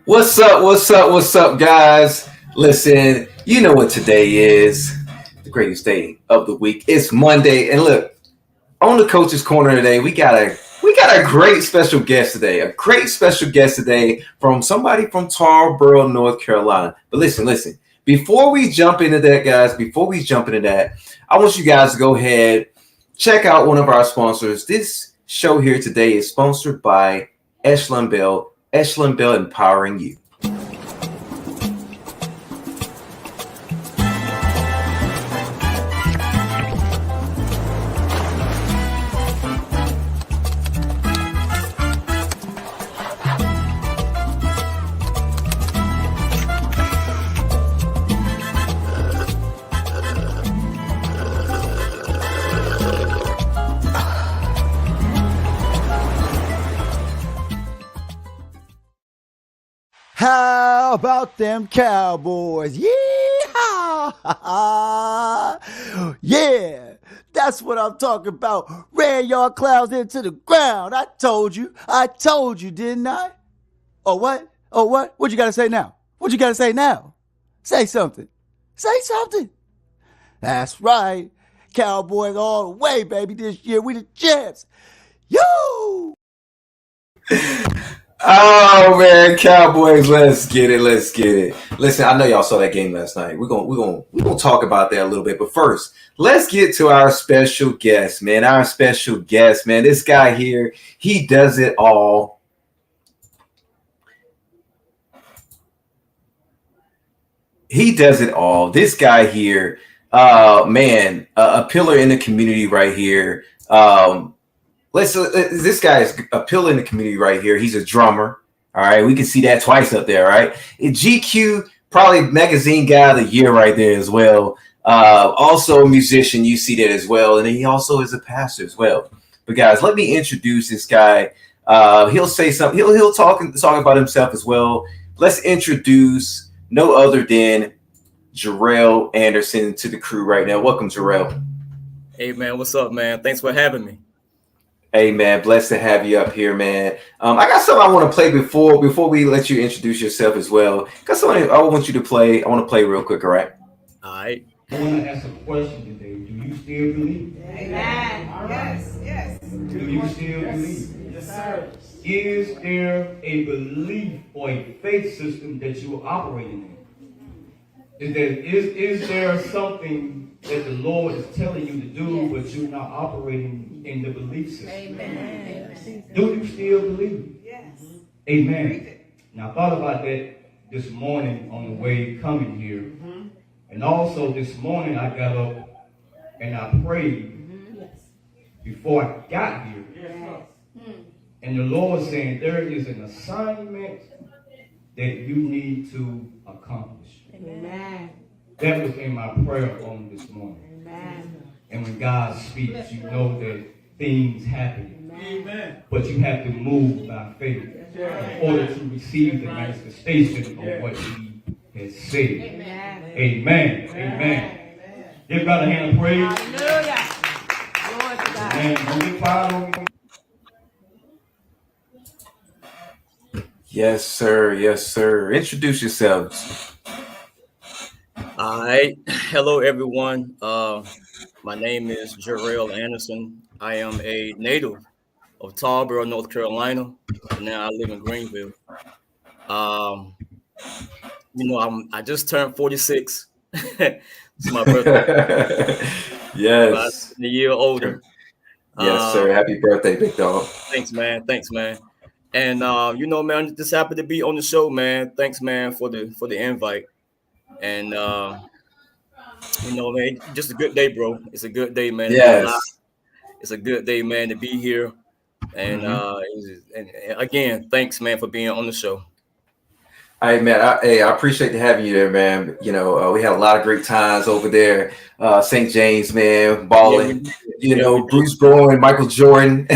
What's up? What's up? What's up, guys? Listen, you know what today is. The greatest day of the week. It's Monday, and look, on the coach's corner today, we got a great special guest today. A great special guest today from somebody from Tarboro, North Carolina. But listen. before we jump into that, guys, I want you guys to go ahead, check out one of our sponsors. This show here today is sponsored by Echelon Bell. Echelon Bell, empowering you. How about them Cowboys? Yeehaw! Yeah, that's what I'm talking about. Ran your clouds into the ground. I told you, didn't I? Oh, what? Oh, what? What you gotta say now? What you gotta say now? Say something. Say something. That's right. Cowboys all the way, baby. This year we the champs. Yo! Oh man, Cowboys, let's get it. Listen, I know y'all saw that game last night. We're gonna talk about that a little bit, but first, let's get to our special guest, man. This guy here, he does it all. This guy here, man, a pillar in the community right here. This guy is a pillar in the community right here. He's a drummer. All right. We can see that twice up there. Right. GQ, probably magazine guy of the year right there as well. Also a musician. You see that as well. And he also is a pastor as well. But guys, let me introduce this guy. He'll say something. He'll talk about himself as well. Let's introduce no other than Jarrell Anderson to the crew right now. Welcome, Jarrell. Hey man, what's up, man? Thanks for having me. Hey man, blessed to have you up here, man. I got something I want to play before we let you introduce yourself as well. Got something I want you to play. I want to play real quick, all right? All right. I want to ask a question today. Do you still believe? Amen. Yes. Do you still believe? Yes, sir. Is there a belief or a faith system that you are operating in? Is there something that the Lord is telling you to do, but you're not operating in the belief system? Amen. Do you still believe? Yes. Amen. Now, I thought about that this morning on the way coming here. And also this morning I got up and I prayed before I got here. And the Lord saying there is an assignment that you need to accomplish. Amen. That was in my prayer on this morning. Amen. And when God speaks, you know that things happen. Amen. But you have to move by faith in order to receive the manifestation of what He has said. Amen. Amen. Amen. Give God a hand of praise. Hallelujah. Glory to God. Amen. Don't get quiet on me. Yes, sir. Introduce yourselves. All right. Hello, everyone. My name is Jarrell Anderson. I am a native of Tarboro, North Carolina. And now I live in Greenville. I just turned 46. It's my birthday. Yes. A year older. Yes, sir. Happy birthday, big dog. Thanks, man. And man, just happy to be on the show, man. Thanks, man, for the invite. And man, just a good day, bro. It's a good day, man. Yes. It's a good day, man, to be here. And and again, thanks, man, for being on the show. Hey man, I appreciate having you there, man. We had a lot of great times over there. St. James, man, balling. Bruce Bowen, Michael Jordan.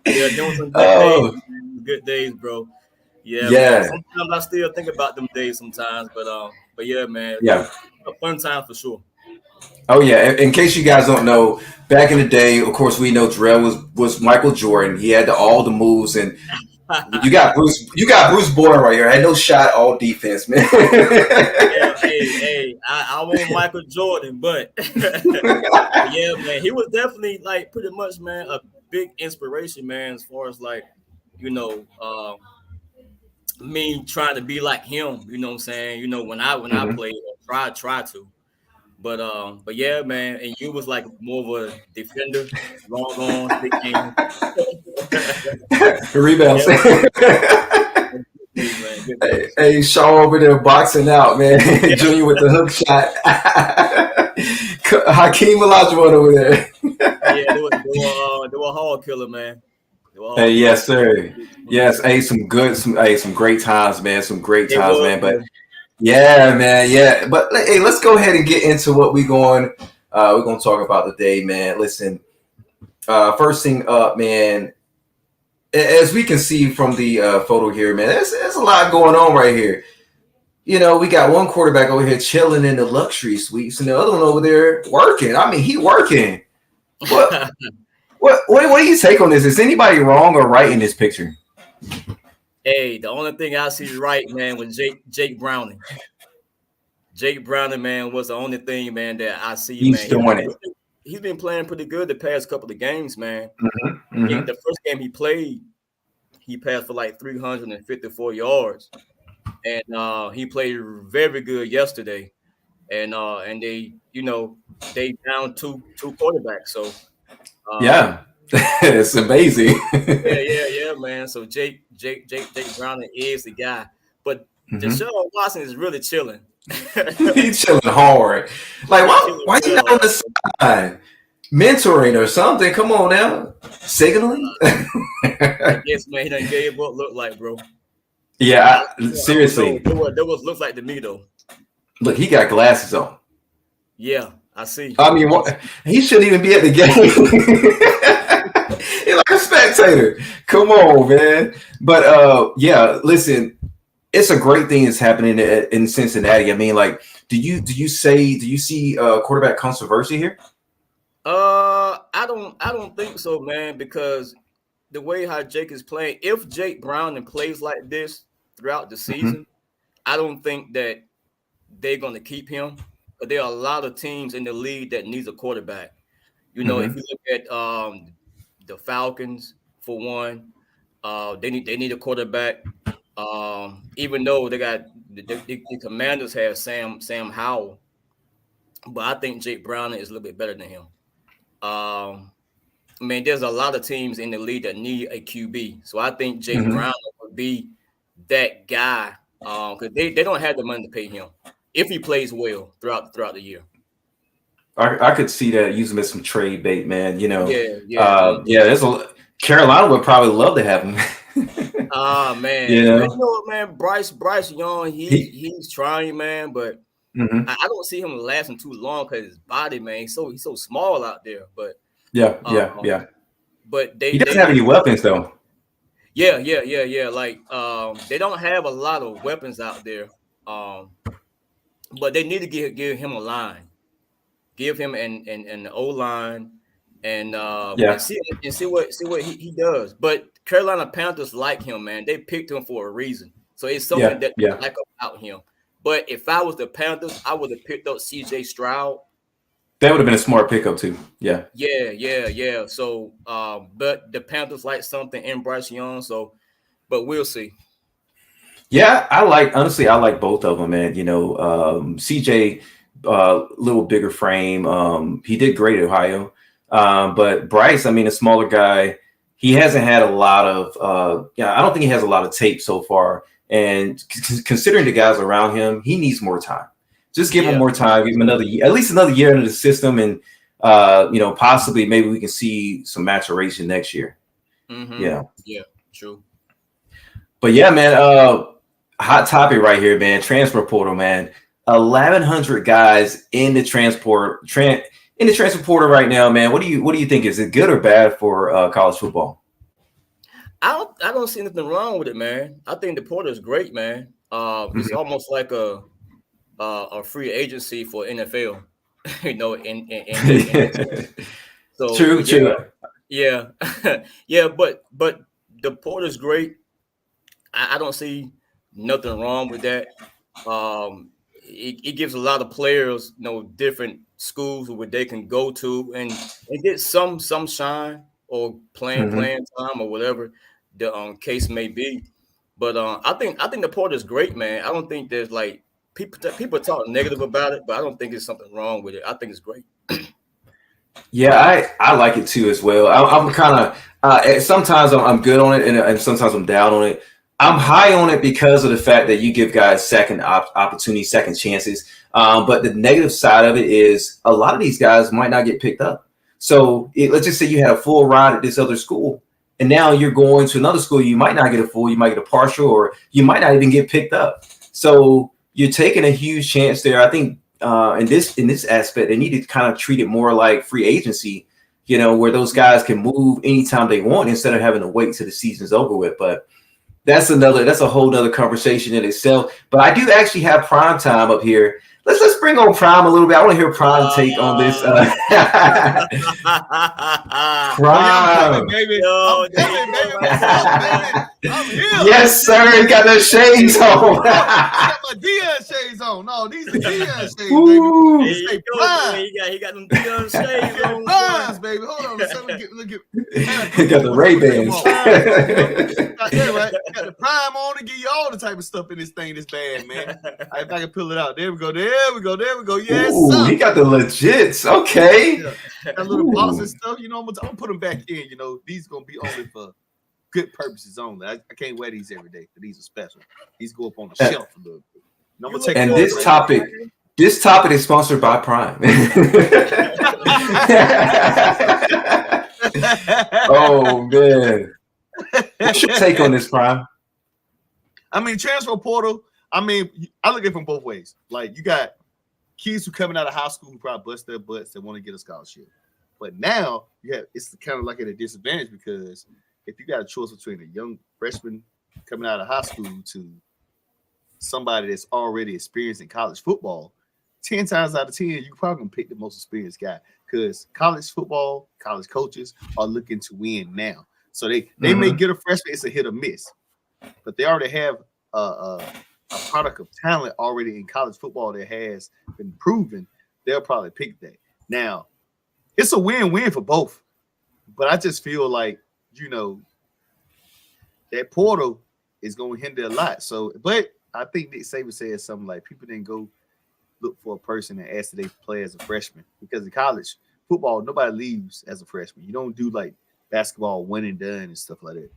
Yeah, doing some good days, bro. Yeah. Man. Sometimes I still think about them days sometimes, but yeah, man. Yeah. A fun time for sure. Oh yeah. In case you guys don't know, back in the day, of course, we know Jarrell was Michael Jordan. He had all the moves, and you got Bruce Bowen right here. Had no shot, all defense, man. Hey, I want Michael Jordan, but yeah, man, he was definitely like pretty much, man, a big inspiration, man, as far as like, me trying to be like him. You know what I'm saying? You know, when I Mhm. played, or try to. But yeah, man. And you was like more of a defender, long on, big game. Rebounds. Yeah, dude, man, good Hey, dudes. hey, Shaw over there boxing out, man. Junior with the hook shot. Hakeem Olajuwon over there. Yeah, they were a hard killer, man. They were a Hey, hard killer. yes, sir. Yes, hey, some great times, man. Some great It times, was, man. But man. yeah, man, yeah. But hey, let's go ahead and get into what we going. We're gonna talk about today, man. Listen, first thing up, man. As we can see from the photo here, man, there's a lot going on right here. You know, we got one quarterback over here chilling in the luxury suites, and the other one over there working. I mean, he working. What what do you take on this? Is anybody wrong or right in this picture? Hey, the only thing I see right, man, was Jake Browning. Jake Browning, man, was the only thing, man, that I see, He's man. doing it. He's been playing pretty good the past couple of games, man. Yeah, Hmm. the first game he played, he passed for like 354 yards, and he played very good yesterday. And they, they down two quarterbacks. So Yeah, um, it's amazing. yeah, man. So Jake Browning is the guy, but Hmm. Deshaun Watson is really chilling. He's chilling hard. Like, He's chilling why you real not on hard. the side mentoring or something? Come on now, signaling. I guess, man, he done gave what look like, bro. Yeah, I don't know. seriously. There was looks like to me though. Look, he got glasses on. Yeah, I see. I mean, what, he shouldn't even be at the game. He's like a spectator. Come on, man. But yeah, listen, it's a great thing that's happening in Cincinnati. I mean, like, do you see quarterback controversy here? I don't think so, man, because the way how Jake is playing, if Jake Browning plays like this throughout the Hmm. season, I don't think that they're going to keep him. But there are a lot of teams in the league that needs a quarterback. You know, if Hmm. you look at the Falcons for one, they need a quarterback. Even though they got the Commanders have Sam Howell, but I think Jake Browning is a little bit better than him. Um, I mean, there's a lot of teams in the league that need a QB. So I think Jake Hmm. Brown would be that guy because they don't have the money to pay him if he plays well throughout the year. I could see that using him as some trade bait, man. You know, Yeah, yeah. yeah. Carolina would probably love to have him. Ah, man. You But you know, know what, man? Bryce Young, he. he's trying, man, but Mhm. I don't see him lasting too long because his body, man, he's so small out there. Yeah, yeah, Um, yeah. but He they doesn't have need any weapons though. yeah. Like they don't have a lot of weapons out there. Um, but they need to give him a line, give him an the O line, and Yeah, see what he does. But Carolina Panthers like him, man. They picked him for a reason, so it's something yeah, that yeah. they like about him. But if I was the Panthers, I would have picked up C.J. Stroud. That would have been a smart pickup too. Yeah. Yeah. So, but the Panthers like something in Bryce Young. So, but we'll see. Yeah, honestly, I like both of them, man. You know, CJ, little bigger frame. He did great at Ohio. But Bryce, I mean, a smaller guy, he hasn't had a lot of yeah, I don't think he has a lot of tape so far. And considering the guys around him, he needs more time. Just give him Yeah. more time, give him another year, at least another year into the system, and you know, possibly maybe we can see some maturation next year. Mm-hmm. Yeah. Yeah. True. But yeah, man, hot topic right here, man. Transfer portal, man. 1,100 guys in the in the transfer portal right now, man. What do you think? Is it good or bad for college football? I don't see anything wrong with it, man. I think the portal is great, man. It's Mhm. almost like a free agency for NFL, in that sense. So True, true. yeah, yeah. But the portal is great. I don't see nothing wrong with that. It gives a lot of players, different schools where they can go to and get some shine or playing Hmm. time or whatever the case may be. But I think the portal is great, man. I don't think there's like people talk negative about it, but I don't think there's something wrong with it. I think it's great. Yeah, I like it too as well. I'm kind of sometimes I'm good on it, and sometimes I'm down on it. I'm high on it because of the fact that you give guys second opportunities, second chances. But the negative side of it is a lot of these guys might not get picked up. So let's just say you had a full ride at this other school, and now you're going to another school. You might not get a full, you might get a partial, or you might not even get picked up. So you're taking a huge chance there. I think in this aspect, they need to kind of treat it more like free agency, where those guys can move anytime they want instead of having to wait till the season's over with. But that's a whole nother conversation in itself. But I do actually have Prime Time up here. Let's bring on Prime a little bit. I want to hear Prime take on this. Prime, baby. Yo, I'm here. yes, sir. You got those shades on. I got my Dion shades on. No, these are Dion shades, baby. Ooh. There Say you go, Prime. man. He got them Dion shades Yeah, on. Primes, baby. Hold on. Look at. You got the Ray-Bans. Yeah, right. Got the Prime on to give you all the type of stuff in this thing. This bad, man. If I can pull it out. There we go. Yes, Ooh, sir. he got the legits. Okay. Yeah. That little box Ooh. and stuff, I'm gonna put them back in. These gonna be only for good purposes only. I can't wear these every day, but these are special. These go up on the shelf a little bit. I'm gonna take And those this right topic is sponsored by Prime. Oh man. What's your take on this, Prime? I mean, transfer portal. I look at it from both ways. Like, you got kids who coming out of high school who probably bust their butts that want to get a scholarship. But now it's kind of like at a disadvantage, because if you got a choice between a young freshman coming out of high school to somebody that's already experienced in college football, 10 times out of 10, you probably gonna pick the most experienced guy, because college football, college coaches are looking to win now. So they may get a freshman, it's a hit or miss, but they already have a product of talent already in college football that has been proven. They'll probably pick that. Now, it's a win-win for both, but I just feel like, that portal is going to hinder a lot. So, but I think Nick Saban said something like, people didn't go look for a person and ask that they play as a freshman, because in college football, nobody leaves as a freshman. You don't do like basketball one and done and stuff like that.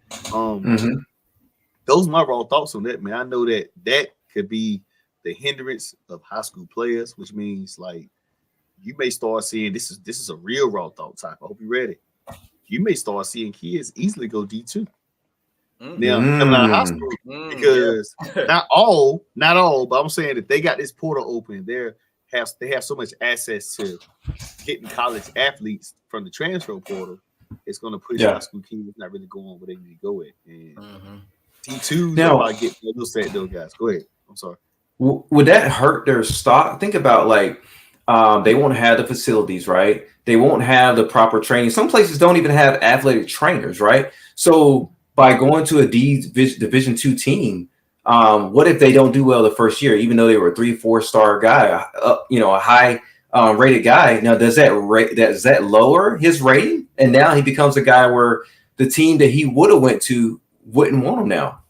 Those are my raw thoughts on that, man. I know that could be the hindrance of high school players, which means like you may start seeing this is a real raw thought type. I hope you're ready. You may start seeing kids easily go D2. Now coming out of high school, because not all, but I'm saying that they got this portal open. They have so much access to getting college athletes from the transfer portal. It's going to push high school kids not really going where they need to go at. And D2s, now, I get those guys. Go ahead. I'm sorry. Would that hurt their stock? Think about like they won't have the facilities, right? They won't have the proper training. Some places don't even have athletic trainers, right? So by going to a Division II team, what if they don't do well the first year, even though they were a 3-4 star guy, a high rated guy? Now, does that lower his rating? And now he becomes a guy where the team that he would have went to wouldn't want him now.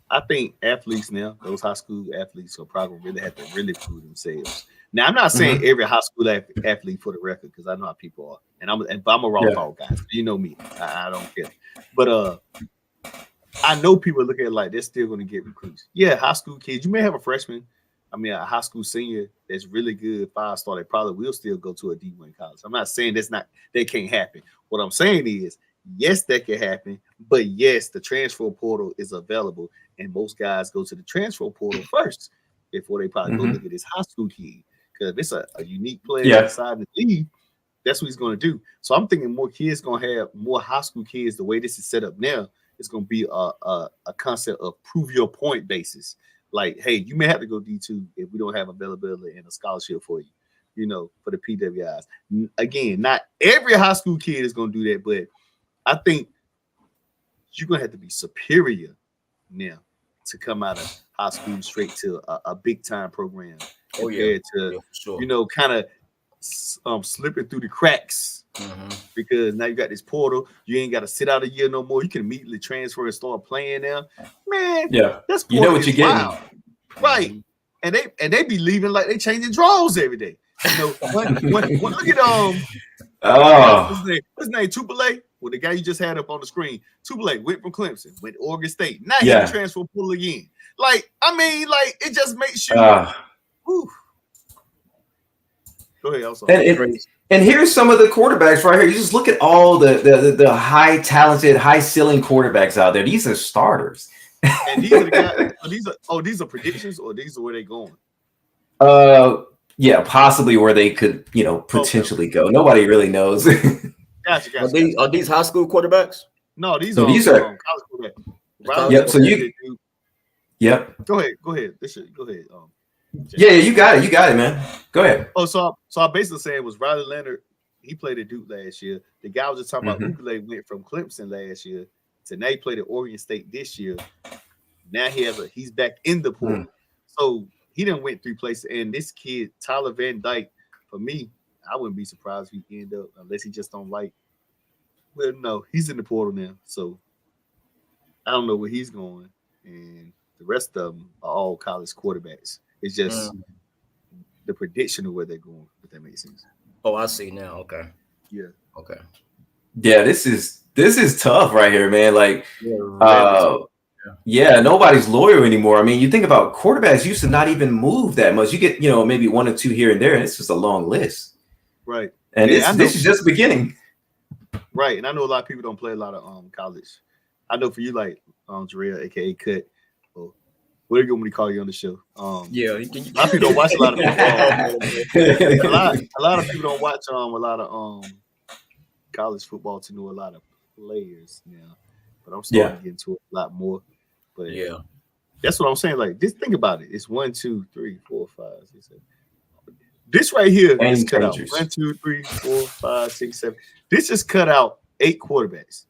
I think athletes now, those high school athletes, will probably really have to really prove themselves. Now, I'm not saying every high school athlete, for the record, because I know how people are, and I'm a raw ball guy. So you know me, I don't care. But I know people look at it like they're still going to get recruits. Yeah, high school kids. You may have a freshman, a high school senior that's really good, 5-star. They probably will still go to a D1 college. I'm not saying that can't happen. What I'm saying is, yes, that can happen, but yes, the transfer portal is available, and most guys go to the transfer portal first before they probably go look at this high school kid. Because if it's a unique player deciding to leave, that's what he's going to do. So I'm thinking more kids going to have more high school kids. The way this is set up now, it's going to be a concept of prove your point basis. Like, hey, you may have to go D2 if we don't have availability and a scholarship for you, for the PWIs. Again, not every high school kid is going to do that, but I think you're going to have to be superior now to come out of high school straight to a big time program compared to, kind of slipping through the cracks because now you got this portal. You ain't got to sit out a year no more. You can immediately transfer and start playing now. Man, that's you know what you're getting, right? And they be leaving like they changing draws every day. You know, when look at what's his name, Tupele? Well, the guy you just had up on the screen, Tupele went from Clemson, went to Oregon State. Now he transfer portal again. Like, I mean, like it just makes you. Go ahead, I'm sorry. And here's some of the quarterbacks right here. You just look at all the high talented, high ceiling quarterbacks out there. These are starters. And these are the guys. These are predictions, or these are where they going? Yeah, possibly where they could, potentially go. Nobody really knows. Gotcha. Are these high school quarterbacks? No, these are college quarterbacks. Yep. So Yep. Go ahead. Go ahead. Yeah, you got it, man. Go ahead. Oh, so I basically saying was Riley Leonard. He played at Duke last year. The guy I was just talking about, Ukele, went from Clemson last year to now he played at Oregon State this year. Now he's back in the pool. So he done went 3 places. And this kid, Tyler Van Dyke, for me, I wouldn't be surprised if he end up, unless he just don't like. Well, no, he's in the portal now. So I don't know where he's going. And the rest of them are all college quarterbacks. It's just the prediction of where they're going, if that makes sense. Oh, I see now. Okay. Yeah. Okay. Yeah, this is tough right here, man. Like, nobody's loyal anymore. I mean, you think about quarterbacks used to not even move that much. You get, maybe 1 or 2 here and there, and it's just a long list. Right. And this is just the beginning. Right. And I know a lot of people don't play a lot of college. I know for you, like Jarrell, aka Cut, or whatever you want me to call you on the show. A lot of people don't watch a lot of football. a lot of people don't watch a lot of college football to know a lot of players now. But I'm starting to get into it a lot more. But that's what I'm saying. Like, just think about it. It's 1, 2, 3, 4, 5, 6, 7. This right here is cut out 1, 2, 3, 4, 5, 6, 7. This just cut out 8 quarterbacks.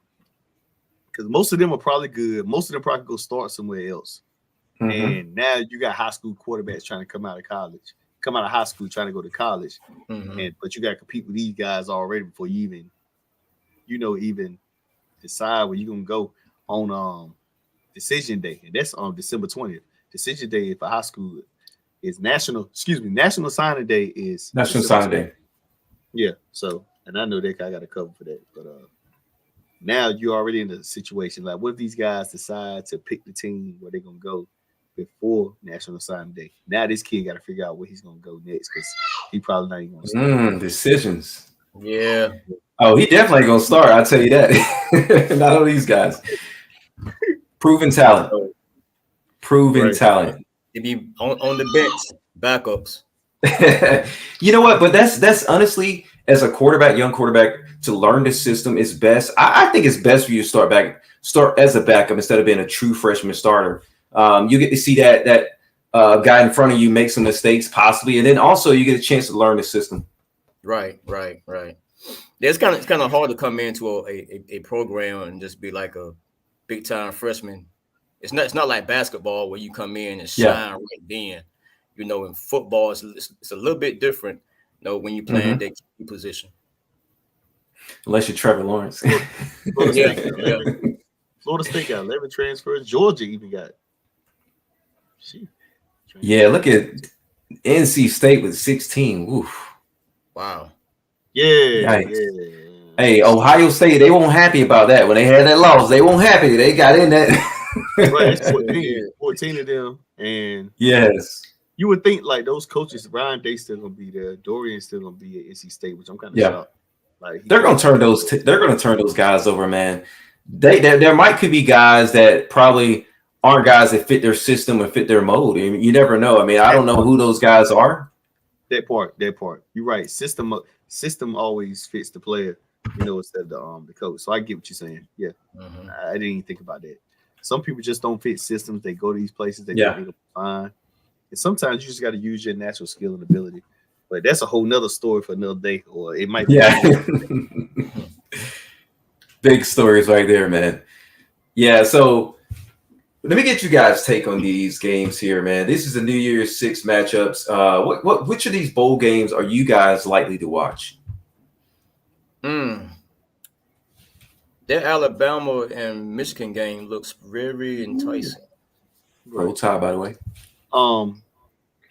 Because most of them are probably good. Most of them probably go start somewhere else. And now you got high school quarterbacks trying to come out of high school trying to go to college. But you got to compete with these guys already before you even decide where you're gonna go on decision day. And that's on December 20th. Decision day for high school is National Signing Day is National Signing Day. Yeah. So, and I know that I got a cover for that. But now you're already in a situation like, what if these guys decide to pick the team where they're gonna go before National Signing Day? Now this kid got to figure out where he's gonna go next, because he probably not even gonna start. Decisions. Yeah. Oh, he definitely gonna start. I'll tell you that. Not all these guys. Proven talent. Talent. They be on the bench, backups. You know what? But that's honestly, as a quarterback, young quarterback, to learn the system is best. I think it's best for you to start as a backup instead of being a true freshman starter. You get to see that guy in front of you make some mistakes possibly, and then also you get a chance to learn the system. Right. Yeah, it's kind of hard to come into a program and just be like a big time freshman. It's not like basketball where you come in and shine right then. In football, it's a little bit different. When you playing that key position. Unless you're Trevor Lawrence. Florida State got 11 transfers. Georgia even got. Look at NC State with 16. Oof. Wow. Yeah. Hey, Ohio State, they weren't happy about that. When they had that loss, they weren't happy. They got in that. Right, it's 14 of them. And yes, you would think like those coaches, Ryan Day still gonna be there, Dorian's still gonna be at NC State, which I'm kind of shocked. Like they're gonna turn those guys over, man. There could be guys that probably aren't guys that fit their system and fit their mold. I mean, you never know. I mean, I don't know who those guys are. That part. You're right. System always fits the player, instead of the coach. So I get what you're saying. Yeah. I didn't even think about that. Some people just don't fit systems. They go to these places, they think they'll fine. And sometimes you just got to use your natural skill and ability. But that's a whole nother story for another day, or it might be. Yeah. Big stories right there, man. Yeah, so let me get you guys' take on these games here, man. This is the New Year's 6 matchups. Which of these bowl games are you guys likely to watch? Mm. That Alabama and Michigan game looks very enticing. Roll Tide, by the way.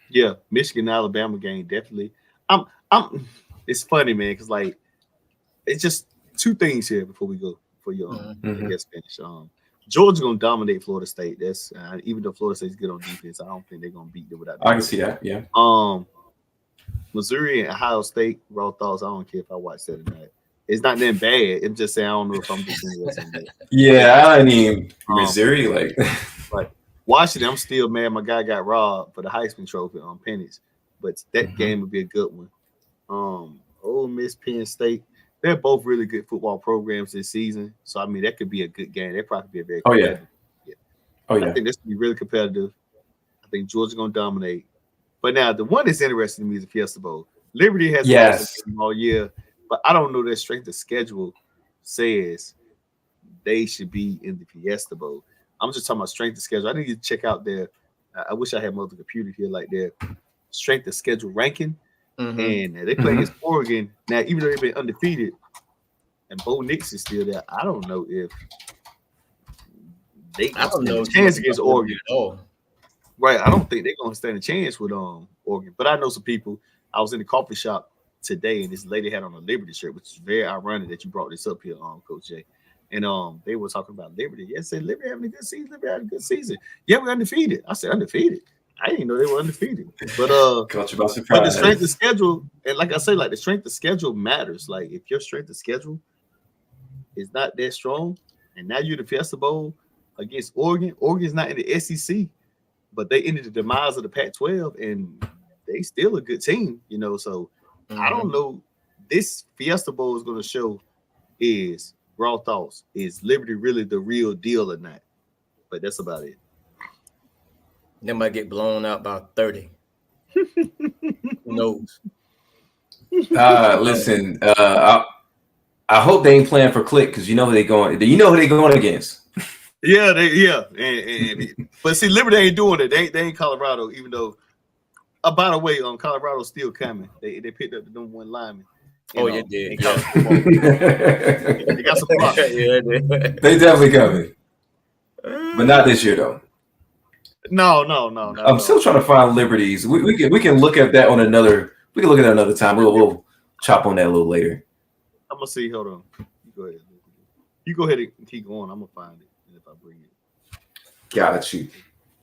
Yeah, Michigan Alabama game definitely. I'm. It's funny, man, because like it's just two things here before we go for your I guess finish. Georgia's gonna dominate Florida State. That's even though Florida State's good on defense, I don't think they're gonna beat them without. I can see that. Yeah. Missouri and Ohio State. Raw thoughts. I don't care if I watch that or not. It's not that bad. I'm just saying I don't know if I'm just interested in that. Yeah, I mean Missouri, like Like Washington, I'm still mad. My guy got robbed for the Heisman Trophy on pennies, but that game would be a good one. Ole Miss, Penn State. They're both really good football programs this season. So I mean that could be a good game. That probably be a very competitive. I think this could be really competitive. I think Georgia's gonna dominate. But now the one that's interesting to me is the Fiesta Bowl. Liberty has lost all year, but I don't know their strength of schedule says they should be in the Fiesta Bowl. I'm just talking about strength of schedule. I need to check out their. I wish I had more of the computer here, like their strength of schedule ranking. And they play against Oregon now. Even though they've been undefeated, and Bo Nix is still there, I don't know if they stand a chance against Oregon at all. Right, I don't think they're gonna stand a chance with Oregon. But I know some people. I was in the coffee shop today, and this lady had on a Liberty shirt, which is very ironic that you brought this up here, Coach Jay. And they were talking about Liberty. Yes, said Liberty having a good season. Liberty had a good season. Yeah, we're undefeated. I said undefeated. I didn't know they were undefeated. But caught you by surprise. But the strength of schedule, and like I say, like the strength of schedule matters. Like if your strength of schedule is not that strong, and now you're the Fiesta Bowl against Oregon. Oregon's not in the SEC, but they ended the demise of the Pac-12, and they still a good team, you know. So I don't know. This Fiesta Bowl is going to show is raw thoughts. Is Liberty really the real deal or not? But that's about it. They might get blown out by 30. Who knows? Listen, I hope they ain't playing for Click because you know who they going. You know who they going against. Yeah, but see, Liberty ain't doing it. They ain't Colorado, even though. By the way, Colorado's still coming. They picked up the number one lineman. You did. They got some blocks. They definitely coming, but not this year though. No. I'm still trying to find Liberties. We can look at that on another. We can look at that another time. We'll chop on that a little later. I'm gonna see. Hold on. You go ahead and keep going. I'm gonna find it, and if I bring it. Got you.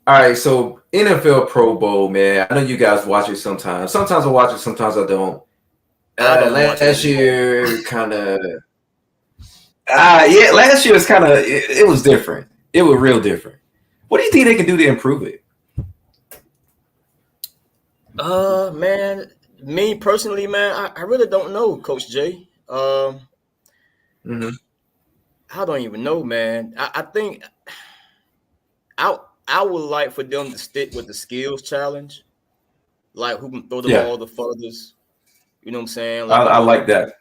All right. So NFL Pro Bowl, man. I know you guys watch it sometimes. Sometimes I watch it. Sometimes I don't. Last year, kind of. Last year was kind of. It was different. It was real different. What do you think they can do to improve it? Man, me personally, man, I really don't know, Coach Jay. I don't even know, man. I think I would like for them to stick with the skills challenge, like who can throw the ball the furthest. You know what I'm saying? Like, I like that.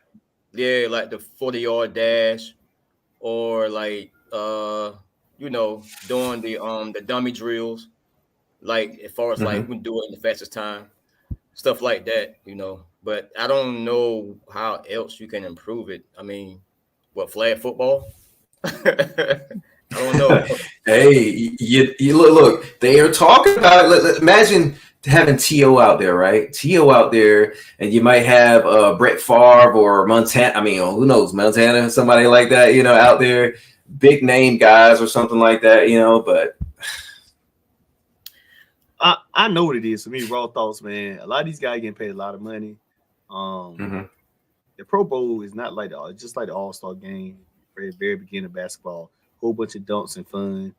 Yeah, like the 40-yard dash, or like doing the dummy drills, like as far as like who can do it in the fastest time, stuff like that, you know. But I don't know how else you can improve it. I mean, what, flag football? I don't know. Hey, you look, they are talking about it. Imagine having T.O. out there, right? T.O. out there, and you might have Brett Favre or Montana. I mean, who knows, Montana, somebody like that, you know, out there. Big name guys or something like that, you know, but I know what it is for me. Raw thoughts, man. A lot of these guys getting paid a lot of money. The Pro Bowl is not like it's just like the All-Star game, very beginning of basketball, whole bunch of dunks and fun.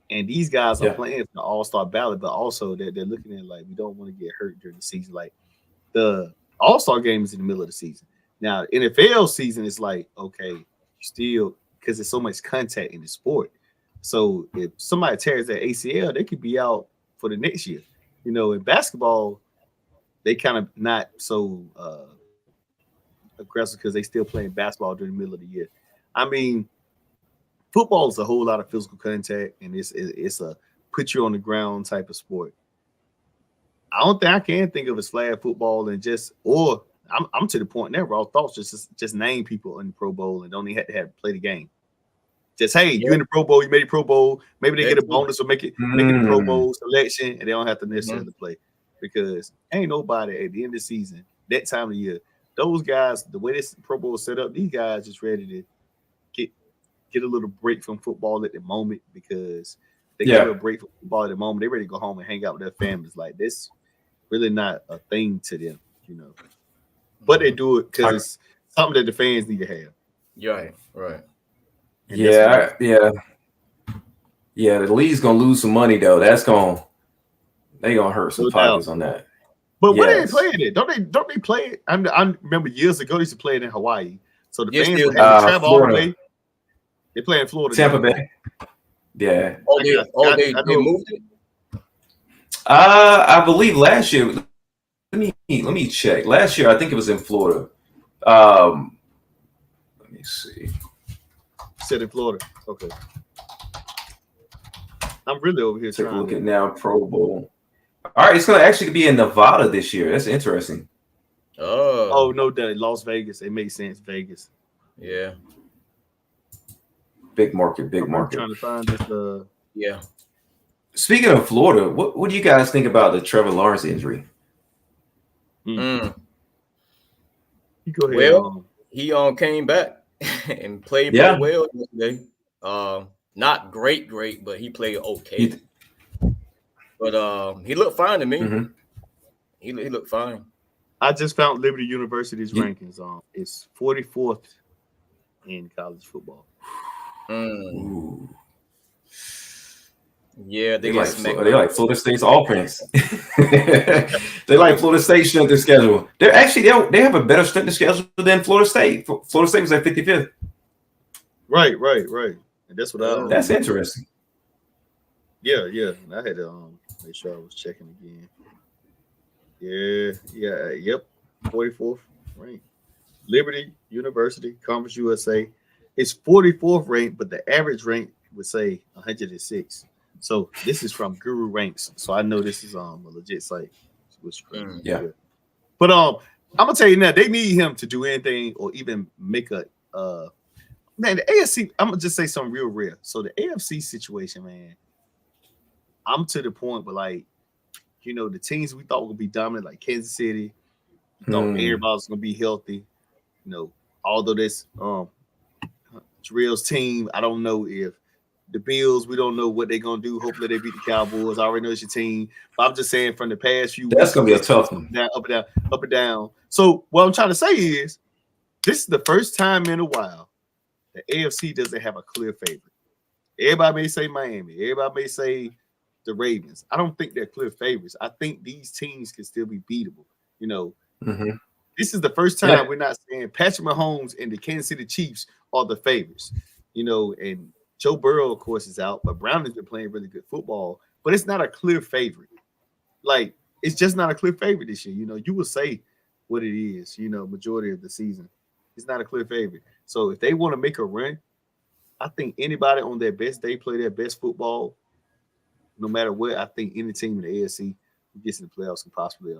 And these guys are playing for the All-Star ballot, but also they're looking at like we don't want to get hurt during the season. Like the All-Star game is in the middle of the season. Now, NFL season is like, okay, still. Because there's so much contact in the sport. So if somebody tears their ACL, they could be out for the next year. You know, in basketball, they kind of not so aggressive because they still playing basketball during the middle of the year. I mean, football is a whole lot of physical contact, and it's a put you on the ground type of sport. I don't think I can think of as flag football and just or I'm to the point now. Raw thoughts just name people in the Pro Bowl and don't even have to have play the game. Just hey, you in the Pro Bowl, you made a Pro Bowl. Maybe they get a bonus or make it a Pro Bowl selection, and they don't have to necessarily play because ain't nobody at the end of the season that time of year. Those guys, the way this Pro Bowl is set up, these guys just ready to get a little break from football at the moment because they get a break from football at the moment. They're ready to go home and hang out with their families. Like this, really not a thing to them, you know. But they do it because it's something that the fans need to have. Right. And yeah. The league's gonna lose some money though. They gonna hurt some pockets on that. But where they playing it? Don't they play it? I remember years ago they used to play it in Hawaii. So the fans would have to travel all the way. They play in Florida. Tampa Bay. Yeah. They moved it? I believe last year. Let me check. Last year, I think it was in Florida. Let me see. Said in Florida. Okay. I'm really over here. Take a look at now Pro Bowl. All right, it's gonna actually be in Nevada this year. That's interesting. Oh no, Las Vegas. It makes sense. Vegas. Yeah. Big market. I'm trying to find this. Yeah. Speaking of Florida, what do you guys think about the Trevor Lawrence injury? You go ahead. Well, he came back and played pretty well yesterday. Not great, but he played okay. But he looked fine to me. Mm-hmm. He looked fine. I just found Liberty University's rankings. It's 44th in college football. Yeah, they like Florida State's offense. They like Florida State strength of schedule. They have a better strength of schedule than Florida State. Florida State was at 55th. Right. And that's what that's interesting. Yeah. I had to make sure I was checking again. Yep. 44th ranked. Liberty University, Conference USA. It's 44th ranked, but the average rank would say 106. So this is from Guru Ranks. So I know this is a legit site. Yeah. But I'm gonna tell you now, they need him to do anything or even make a man, the AFC, I'm gonna just say something real. So the AFC situation, man, I'm to the point where like, you know, the teams we thought would be dominant, like Kansas City, thought everybody was gonna be healthy. You know, although this Jarrell's team, I don't know if the Bills, we don't know what they're gonna do. Hopefully they beat the Cowboys. I already know it's your team. But I'm just saying from the past few that's gonna be a tough one. Up and down. So what I'm trying to say is this is the first time in a while the AFC doesn't have a clear favorite. Everybody may say Miami, everybody may say the Ravens. I don't think they're clear favorites. I think these teams can still be beatable. You know, this is the first time we're not saying Patrick Mahomes and the Kansas City Chiefs are the favorites. You know, and Joe Burrow, of course, is out, but Brown has been playing really good football, but it's not a clear favorite. Like, it's just not a clear favorite this year. You know, you will say what it is, you know, majority of the season. It's not a clear favorite. So if they want to make a run, I think anybody on their best day play their best football, no matter what, I think any team in the AFC who gets in the playoffs can possibly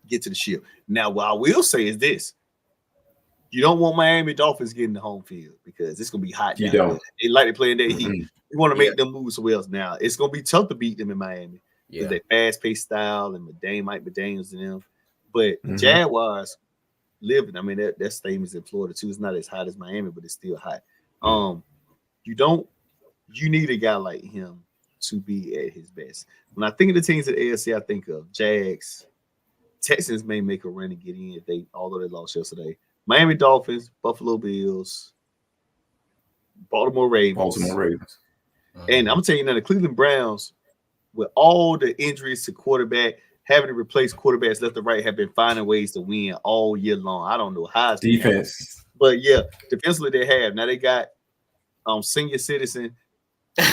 get to the Shield. Now, what I will say is this. You don't want Miami Dolphins getting the home field because it's going to be hot. You don't. They like to play in their heat. You want to make them move somewhere else. Now, it's going to be tough to beat them in Miami because they fast-paced style and Mike McDaniels and them. But Jaguars living, I mean, that stadium's in Florida too. It's not as hot as Miami, but it's still hot. You need a guy like him to be at his best. When I think of the teams at AFC, I think of Jags. Texans may make a run to get in although they lost yesterday. Miami Dolphins, Buffalo Bills, Baltimore Ravens. And I'm going to tell you now, the Cleveland Browns, with all the injuries to quarterback, having to replace quarterbacks left and right, have been finding ways to win all year long. I don't know how it's defense. But yeah, defensively they have. Now they got senior citizen,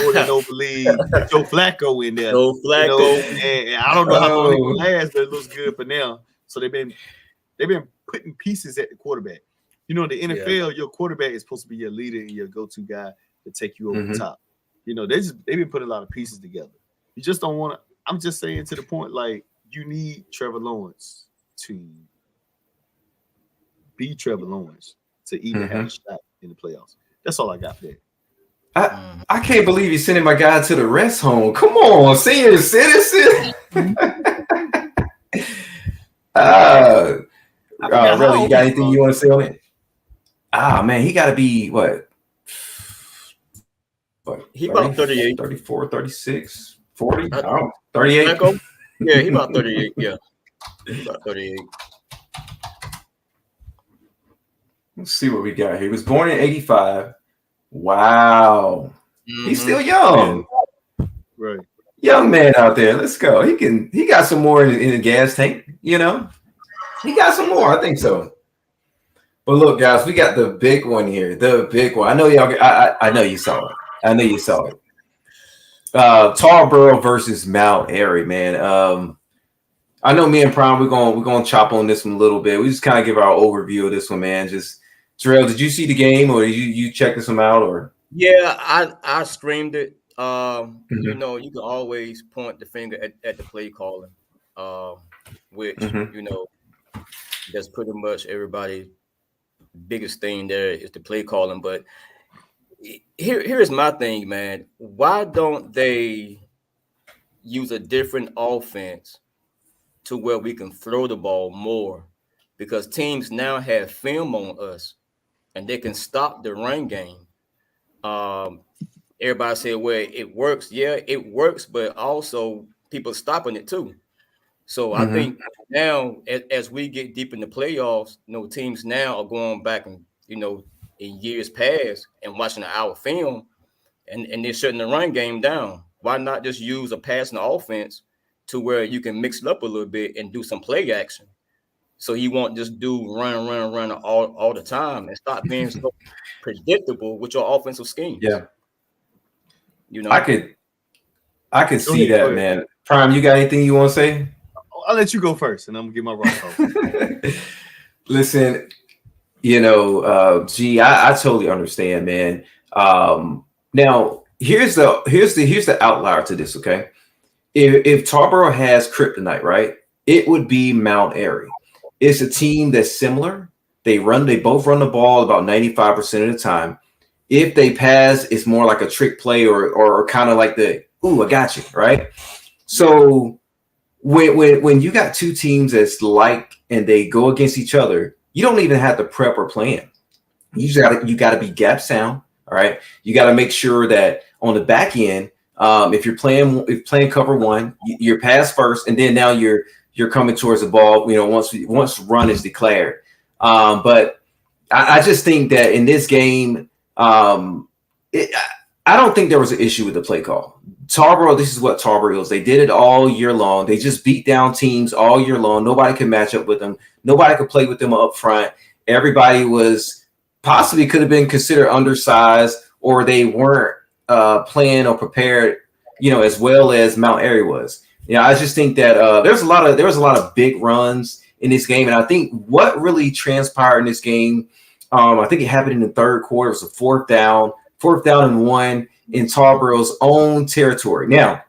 more than no believe, Joe Flacco in there. Joe Flacco. And I don't know how long it will last, but it looks good for now. So they've been putting pieces at the quarterback. You know, in the NFL, your quarterback is supposed to be your leader and your go-to guy to take you over the top. You know, they've been putting a lot of pieces together. You just don't want to. I'm just saying to the point, like, you need Trevor Lawrence to be Trevor Lawrence to even have a shot in the playoffs. That's all I got for that. I can't believe you sending my guy to the rest home. Come on, senior citizen. Really, you got anything you want to say on it? Man, he got to be what? He about 38. 34, 36, 40, 38. Yeah, he about 38. Yeah, he about 38. Let's see what we got here. He was born in 85. Wow. He's still young. Right. Young man out there. Let's go. He got some more in the gas tank, you know? He got some more. I think so. But look, guys, we got the big one here. The big one. I know y'all. I know you saw it. I know you saw it. Tarboro versus Mount Airy, man. I know me and Prime, we're gonna chop on this one a little bit. We just kind of give our overview of this one, man. Just Terrell, did you see the game or you check this one out or? Yeah, I streamed it. You know, you can always point the finger at the play calling, which you know, that's pretty much everybody's biggest thing there is the play calling. But here's my thing, man. Why don't they use a different offense to where we can throw the ball more? Because teams now have film on us and they can stop the run game. Everybody said, well, it works. Yeah, it works, but also people stopping it too. So I think now as we get deep in the playoffs, you know, teams now are going back and, you know, in years past and watching our film and they're shutting the run game down. Why not just use a passing offense to where you can mix it up a little bit and do some play action? So you won't just do run all the time and stop being so predictable with your offensive scheme. Yeah. You know, I could see that, man. Prime, you got anything you want to say? I'll let you go first, and I'm gonna get my rock off. Listen, you know, I totally understand, man. Now here's the outlier to this. Okay, if Tarboro has kryptonite, right, it would be Mount Airy. It's a team that's similar. They both run the ball about 95% of the time. If they pass, it's more like a trick play or kind of like I got you, right? So when you got two teams that's like and they go against each other, you don't even have to prep or plan. You got to be gap sound, all right? You got to make sure that on the back end, if you're playing cover one, you're pass first, and then now you're coming towards the ball, you know, once run is declared. But I just think that in this game, I don't think there was an issue with the play call. Tarboro, this is what Tarboro is. They did it all year long. They just beat down teams all year long. Nobody could match up with them. Nobody could play with them up front. Everybody was possibly could have been considered undersized, or they weren't playing or prepared, you know, as well as Mount Airy was. Yeah, I just think that there was a lot of big runs in this game, and I think what really transpired in this game, I think it happened in the third quarter. It was a fourth down and 1 in Tarboro's own territory. Now,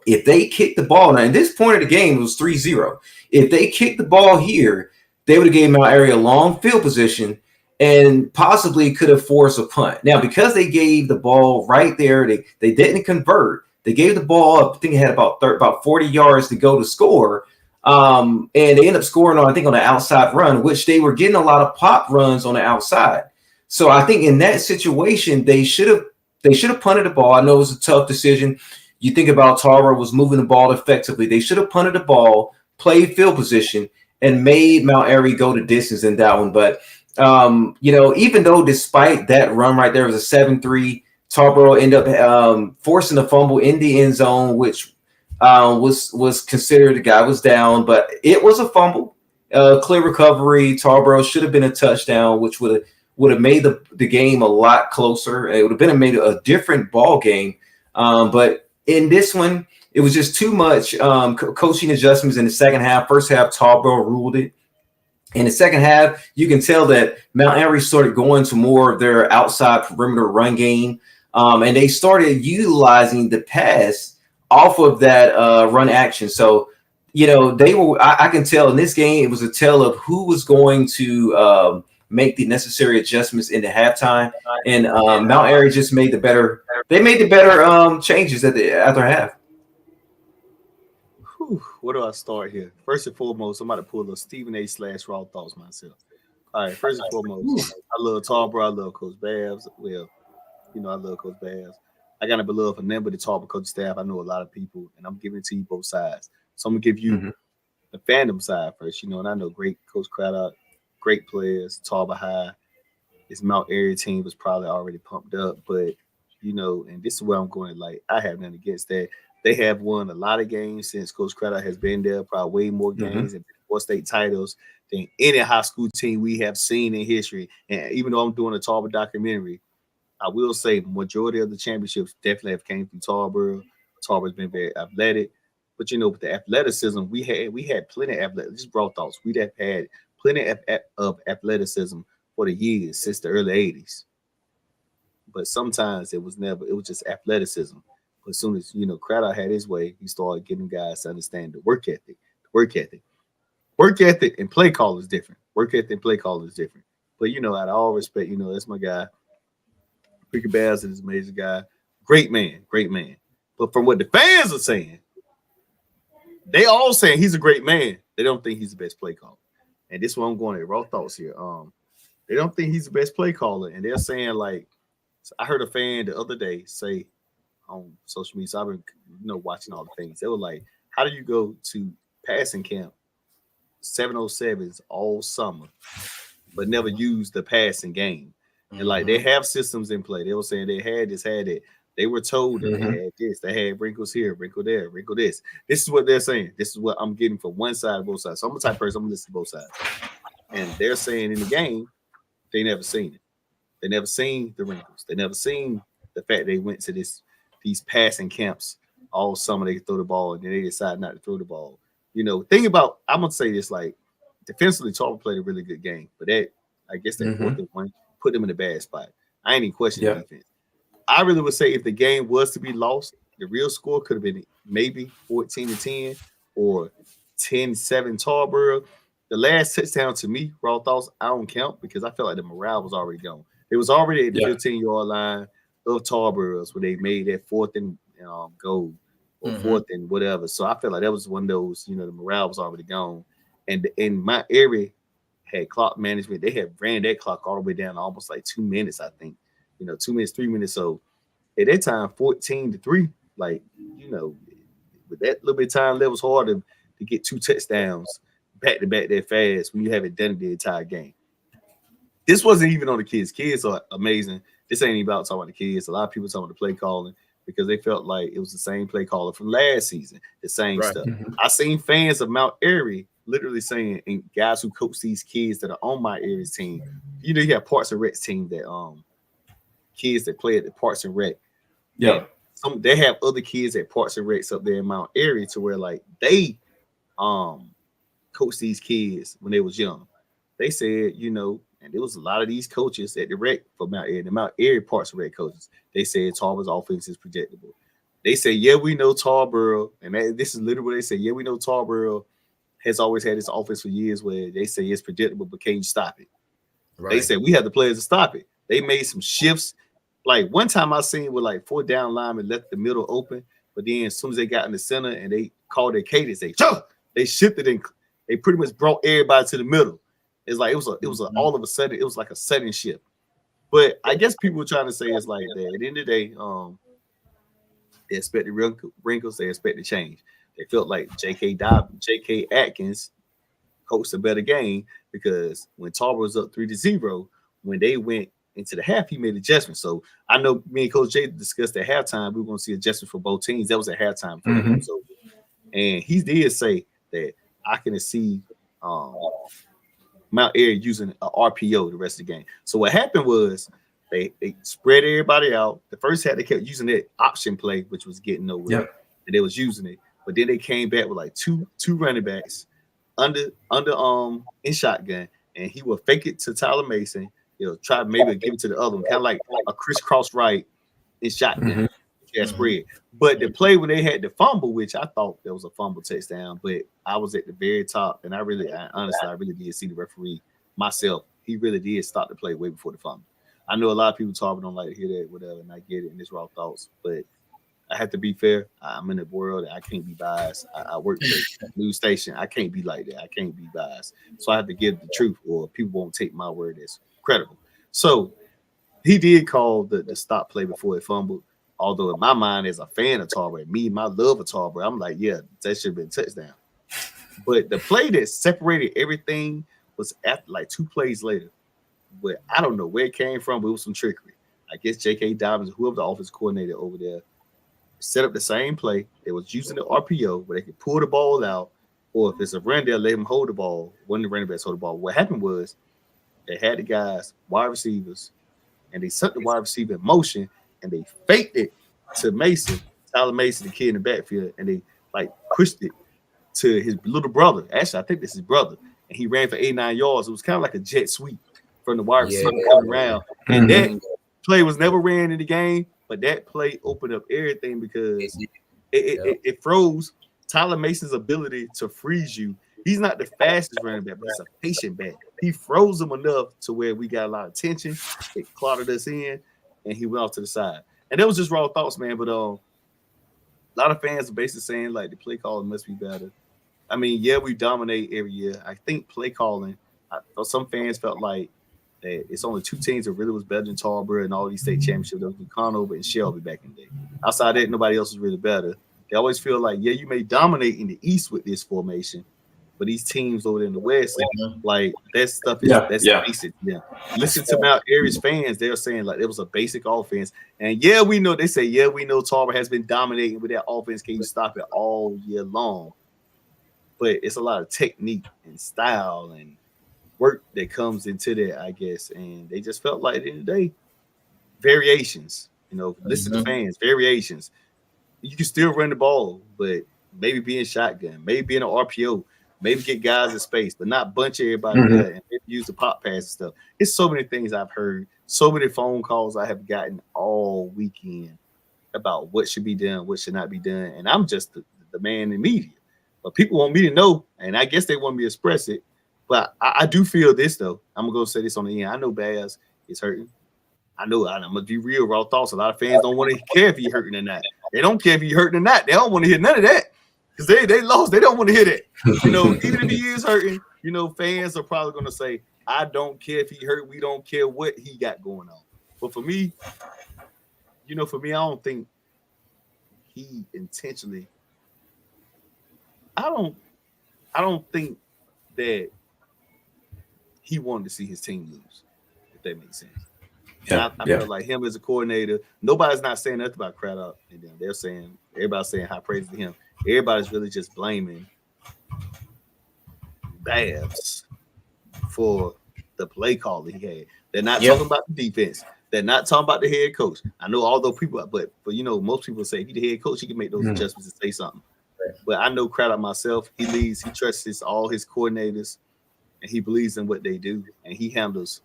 if they kick the ball, now at this point of the game, it was 3-0. If they kicked the ball here, they would have gave Mount Airy a long field position and possibly could have forced a punt. Now, because they gave the ball right there, they didn't convert. They gave the ball up. I think it had about 40 yards to go to score. And they ended up scoring on the outside run, which they were getting a lot of pop runs on the outside. So I think in that situation, they should have punted the ball. I know it was a tough decision. You think about Tarboro was moving the ball effectively. They should have punted the ball, played field position, and made Mount Airy go the distance in that one. But you know, even though despite that run right there, it was a 7-3, Tarboro ended up forcing a fumble in the end zone, which was considered the guy was down, but it was a fumble, clear recovery. Tarboro should have been a touchdown, which would have made the game a lot closer. It would have made a different ball game. But in this one, it was just too much coaching adjustments in the second half. First half, Tarboro ruled it. In the second half, you can tell that Mount Airy started going to more of their outside perimeter run game, and they started utilizing the pass off of that run action. So you know, they were. I can tell in this game it was a tell of who was going to make the necessary adjustments in the halftime, and Mount Airy just made the better. They made the better changes at the after half. Whew, where do I start here? First and foremost, I'm about to pull a Stephen A. / Raw Thoughts myself. All right, first and foremost, I love Tarboro. I love Coach Babs. Well, you know, I love Coach Babs. I got to love for them, but the Tarboro coaching staff. I know a lot of people, and I'm giving it to you both sides. So I'm gonna give you the fandom side first. You know, and I know great Coach Craddock, great players. Tarboro High, his Mount Airy team was probably already pumped up, but you know, and this is where I'm going. Like, I have nothing against that. They have won a lot of games since Coach Craddock has been there, probably way more games and 4 state titles than any high school team we have seen in history. And even though I'm doing a Tarboro documentary, I will say majority of the championships definitely have came from Tarboro. Tarboro's been very athletic. But, you know, with the athleticism, we had plenty of athletic. Just broad thoughts. We'd have had plenty of athleticism for the years since the early 80s. But sometimes it was just athleticism. But as soon as, you know, Craddock had his way, he started getting guys to understand the work ethic. Work ethic and play call is different. Work ethic and play call is different. But, you know, out of all respect, you know, that's my guy. Ricky Bass is an amazing guy. Great man. But from what the fans are saying, they all saying he's a great man. They don't think he's the best play caller. And this is where I'm going at Raw Thoughts here. They don't think he's the best play caller. And they're saying, like, I heard a fan the other day say on social media, so I've been, you know, watching all the things. They were like, how do you go to passing camp 707s all summer, but never use the passing game? And like, they have systems in play. They were saying they had it. They were told that they had this. They had wrinkles here, wrinkle there, wrinkle this. This is what they're saying. This is what I'm getting from one side, both sides. So I'm the type of person, I'm going to listen to both sides. And they're saying in the game, they never seen it. They never seen the wrinkles. They never seen the fact they went to these passing camps all summer. They could throw the ball, and then they decide not to throw the ball. You know, think about, I'm going to say this, like, defensively, Tarboro played a really good game. But that, I guess that one put them in a bad spot. I ain't even questioning defense. I really would say if the game was to be lost, the real score could have been maybe 14-10 or 10-7 Tarboro. The last touchdown to me, Raw Thoughts, I don't count because I felt like the morale was already gone. It was already at the 15-yard line of Tarboro's where they made that 4th and goal or 4th and whatever. So I felt like that was one of those, you know, the morale was already gone. And in my area had clock management. They had ran that clock all the way down to almost like 2 minutes, I think. You know, 2 minutes, 3 minutes. So at that time, 14-3, like, you know, with that little bit of time, that was hard to get 2 touchdowns back to back that fast when you haven't done it the entire game. This wasn't even on the kids. Kids are amazing. This ain't even about talking about the kids. A lot of people talking about the play calling because they felt like it was the same play caller from last season, the same stuff. I seen fans of Mount Airy literally saying, and guys who coach these kids that are on my Airy's team, you know, you have Parks and Rec's team that kids that play at the Parks and Rec. Yeah. They have other kids at Parks and Recs up there in Mount Airy to where like they coach these kids when they was young. They said, you know, and there was a lot of these coaches at the rec for Mount Airy, the Mount Airy Parks and Rec coaches. They said Tarboro's offense is projectable. They say, yeah, we know Tarboro, and this is literally what they say. Yeah, we know Tarboro has always had this offense for years where they say it's predictable, but can you stop it? Right. They said we have the players to stop it. They made some shifts. Like one time I seen with like 4 down linemen left the middle open, but then as soon as they got in the center and they called their cadence, they shifted and they pretty much brought everybody to the middle. It's like it was all of a sudden it was like a sudden shift. But I guess people were trying to say it's like that. At the end of the day, they expected wrinkles, they expected change. They felt like J.K. Atkins coached a better game because when Tarboro was up 3-0, when they went into the half, he made adjustments. So I know me and Coach Jay discussed at halftime, we were going to see adjustments for both teams. That was at halftime. So, and he did say that I can see Mount Airy using an RPO the rest of the game. So what happened was they spread everybody out. The first half, they kept using that option play, which was getting nowhere, and they was using it. But then they came back with like two running backs under in shotgun, and he would fake it to Tyler Mason. He'll try maybe give it to the other one, kind of like a crisscross right in shotgun. spread. But the play when they had the fumble, which I thought there was a fumble touchdown, but I was at the very top, and I honestly did see the referee myself. He really did stop the play way before the fumble. I know a lot of people talking don't like to hear that, whatever, and I get it, and it's raw thoughts, but I have to be fair. I'm in the world. I can't be biased. I work at a news station. I can't be like that. I can't be biased. So I have to give the truth, or people won't take my word as credible. So he did call the stop play before it fumbled. Although in my mind, as a fan of Tarver, my love of Tarver, I'm like, yeah, that should have been a touchdown. But the play that separated everything was after like 2 plays later. But I don't know where it came from, but it was some trickery. I guess J.K. Dobbins, whoever the offense coordinator over there, set up the same play. They was using the RPO where they could pull the ball out, or if it's a run, they'll let him hold the ball. One of the running backs hold the ball. What happened was they had the guys, wide receivers, and they set the wide receiver in motion, and they faked it to Mason, Tyler Mason, the kid in the backfield, and they like pushed it to his little brother. Actually, I think this is his brother, and he ran for 89 yards. It was kind of like a jet sweep from the wide receiver coming around, and that play was never ran in the game, but that play opened up everything because it froze Tyler Mason's ability to freeze you. He's not the fastest running back, but he's a patient back. He froze him enough to where we got a lot of tension. It clotted us in, and he went off to the side. And that was just raw thoughts, man. But a lot of fans are basically saying like the play calling must be better. I mean, yeah, we dominate every year. I think play calling. Some fans felt like that it's only 2 teams that really was better than Tarboro and all these state championships. There was Conover and Shelby back in the day. Outside that, nobody else was really better. They always feel like, yeah, you may dominate in the East with this formation, but these teams over there in the West, like that stuff is basic. Yeah. Listen to Mount Airy's fans, they're saying like it was a basic offense. And yeah, we know Tarboro has been dominating with that offense. Can you stop it all year long? But it's a lot of technique and style and work that comes into that, I guess. And they just felt like at the end of the day, variations, listen to fans, variations. You can still run the ball, but maybe be in shotgun, maybe be in an RPO, maybe get guys in space, but not bunch everybody there and maybe use the pop pass and stuff. It's so many things I've heard, so many phone calls I have gotten all weekend about what should be done, what should not be done. And I'm just the man in the media. But people want me to know, and I guess they want me to express it. But I do feel this, though. I'm going to go say this on the end. I know Baz is hurting. I'm going to be real, raw thoughts. A lot of fans don't want to care if he's hurting or not. They don't care if he's hurting or not. They don't want to hear none of that because they lost. They don't want to hear that. Even if he is hurting, fans are probably going to say, I don't care if he hurt. We don't care what he got going on. But for me, I don't think he intentionally. I don't think that he wanted to see his team lose, if that makes sense. Yeah, I feel like him as a coordinator, nobody's not saying nothing about Craddock and them. They're saying, everybody's saying high praise to him. Everybody's really just blaming Babs for the play call that he had. They're not talking about the defense. They're not talking about the head coach. I know all those people, but most people say if he's the head coach, he can make those adjustments and say something. But I know Craddock myself. He trusts all his coordinators, and he believes in what they do, and he handles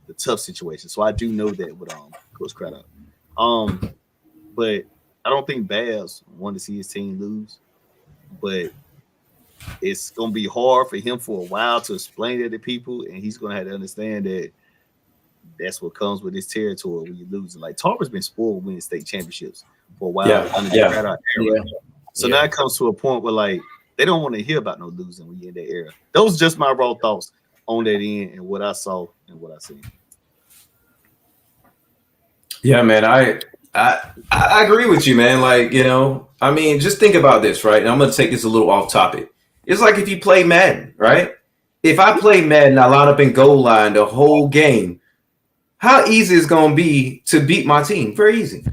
the tough situation. So I do know that with Coach Craddock. But I don't think Babs wanted to see his team lose. But it's gonna be hard for him for a while to explain it to people, and he's gonna have to understand that that's what comes with this territory when you lose. Like Tarver's been spoiled winning state championships for a while under the Craddock era. So now it comes to a point where like they don't want to hear about no losing when you're in that era. Those are just my raw thoughts on that end and what I saw and what I seen. Yeah, man, I agree with you, man. Like, I mean, just think about this, right? And I'm gonna take this a little off topic. It's like if you play Madden, right? If I play Madden, I line up in goal line the whole game. How easy is it gonna be to beat my team? Very easy.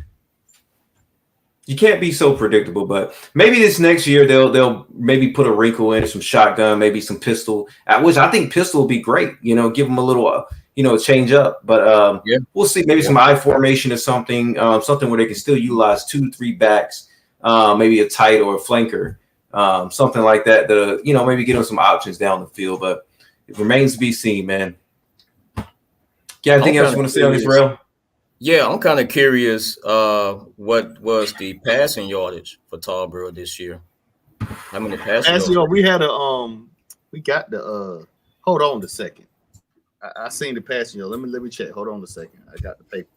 You can't be so predictable, but maybe this next year they'll maybe put a wrinkle in, some shotgun, maybe some pistol. Which I think pistol will be great. Give them a little, change up. But we'll see. Maybe some I formation or something, something where they can still utilize 2-3 backs, maybe a tight or a flanker, something like that. Maybe get them some options down the field. But it remains to be seen, man. Yeah, anything else you want to say on this, Rail? Yeah, I'm kind of curious. What was the passing yardage for Tarboro this year? How many passing As you yards? know, we had we got the hold on a second. I seen the passing yard. Let me check. Hold on a second. I got the paper.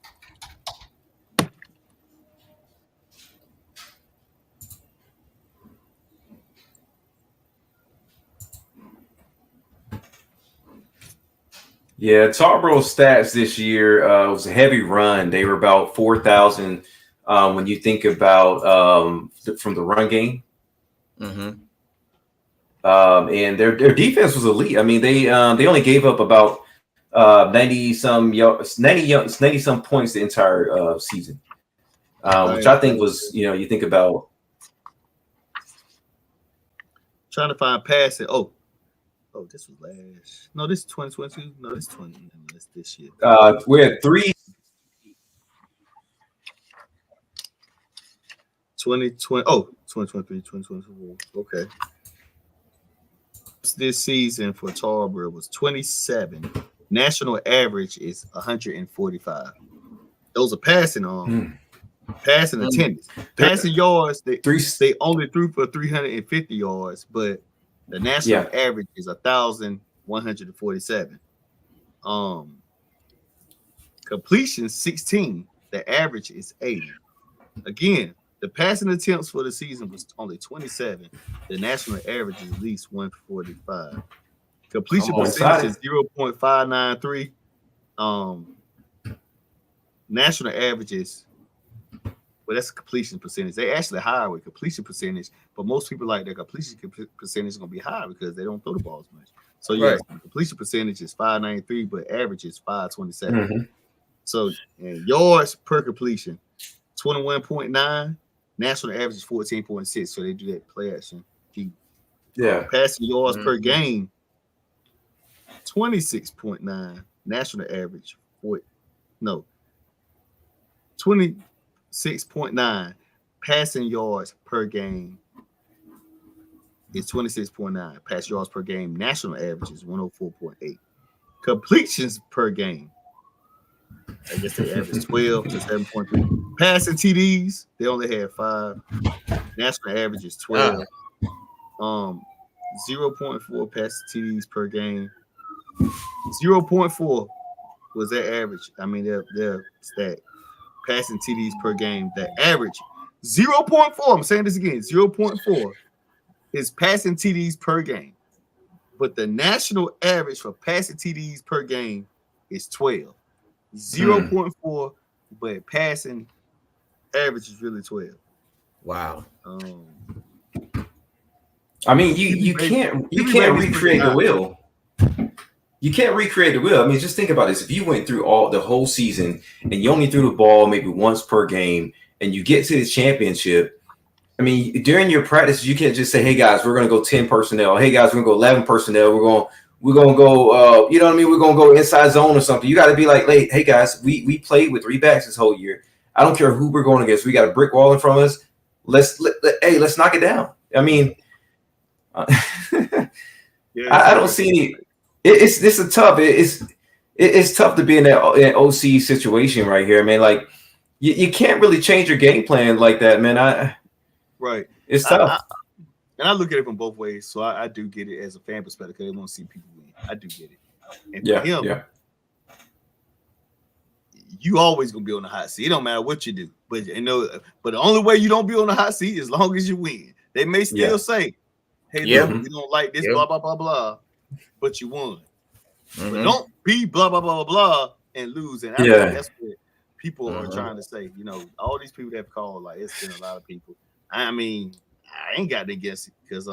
Yeah, Tarboro's stats this year was a heavy run. They were about 4,000 when you think about from the run game. Mm-hmm. And their defense was elite. I mean, they only gave up about 90 some points the entire season, which I think was, you think about trying to find passing. Oh, this was last. No, this is 2022. No, this is 20. No, that's this year. we had 3. 2020. Oh, 2023, 2024. Okay. This season for Tarboro was 27. National average is 145. Those are passing passing attendance. Passing yards, they only threw for 350 yards, but the national average is 1,147. Completion 16. The average is 80. Again, the passing attempts for the season was only 27. The national average is at least 145. Completion percentage is 0.593. National averages, well, that's completion percentage. They actually higher with completion percentage, but most people like their completion percentage is going to be higher because they don't throw the ball as much. So yes, completion percentage is 593, but average is 527. Mm-hmm. So yards per completion, 21.9. National average is 14.6. So they do that play action. Passing yards per game, 26.9. National average 26.9. Passing yards per game is 26.9. Pass yards per game. National average is 104.8. Completions per game, I guess they average 12 to 7.3. Passing TDs, they only had 5. National average is 12. 0.4 passing TDs per game. 0.4 was their average. I mean, their stat. Passing TDs per game. The average 0.4. I'm saying this again. 0.4 is passing TDs per game, but the national average for passing TDs per game is 12. 0.4, but passing average is really 12. Wow. I mean, you can't recreate the wheel. You can't recreate the wheel. I mean, just think about this. If you went through the whole season and you only threw the ball maybe once per game and you get to the championship, I mean, during your practice, you can't just say, hey, guys, we're going to go 10 personnel. Hey, guys, we're going to go 11 personnel. We're going to go, you know what I mean? We're going to go inside zone or something. You got to be like, hey, guys, we played with 3 backs this whole year. I don't care who we're going against. We got a brick wall in front of us. Let's knock it down. I mean, I don't see any. It's a tough. It's tough to be in that OC situation right here, man. Like you can't really change your game plan like that, man. Right. It's tough. And I look at it from both ways, so I do get it as a fan perspective because they want to see people win. I do get it. And for him, you always gonna be on the hot seat. It don't matter what you do, but but the only way you don't be on the hot seat is as long as you win. They may still say, "Hey, look, we don't like this, blah blah blah blah," but you won. But don't be blah blah blah blah blah and lose. And I think that's what people are trying to say. You know, all these people that have called, like it's been a lot of people. I mean, I ain't got to guess it because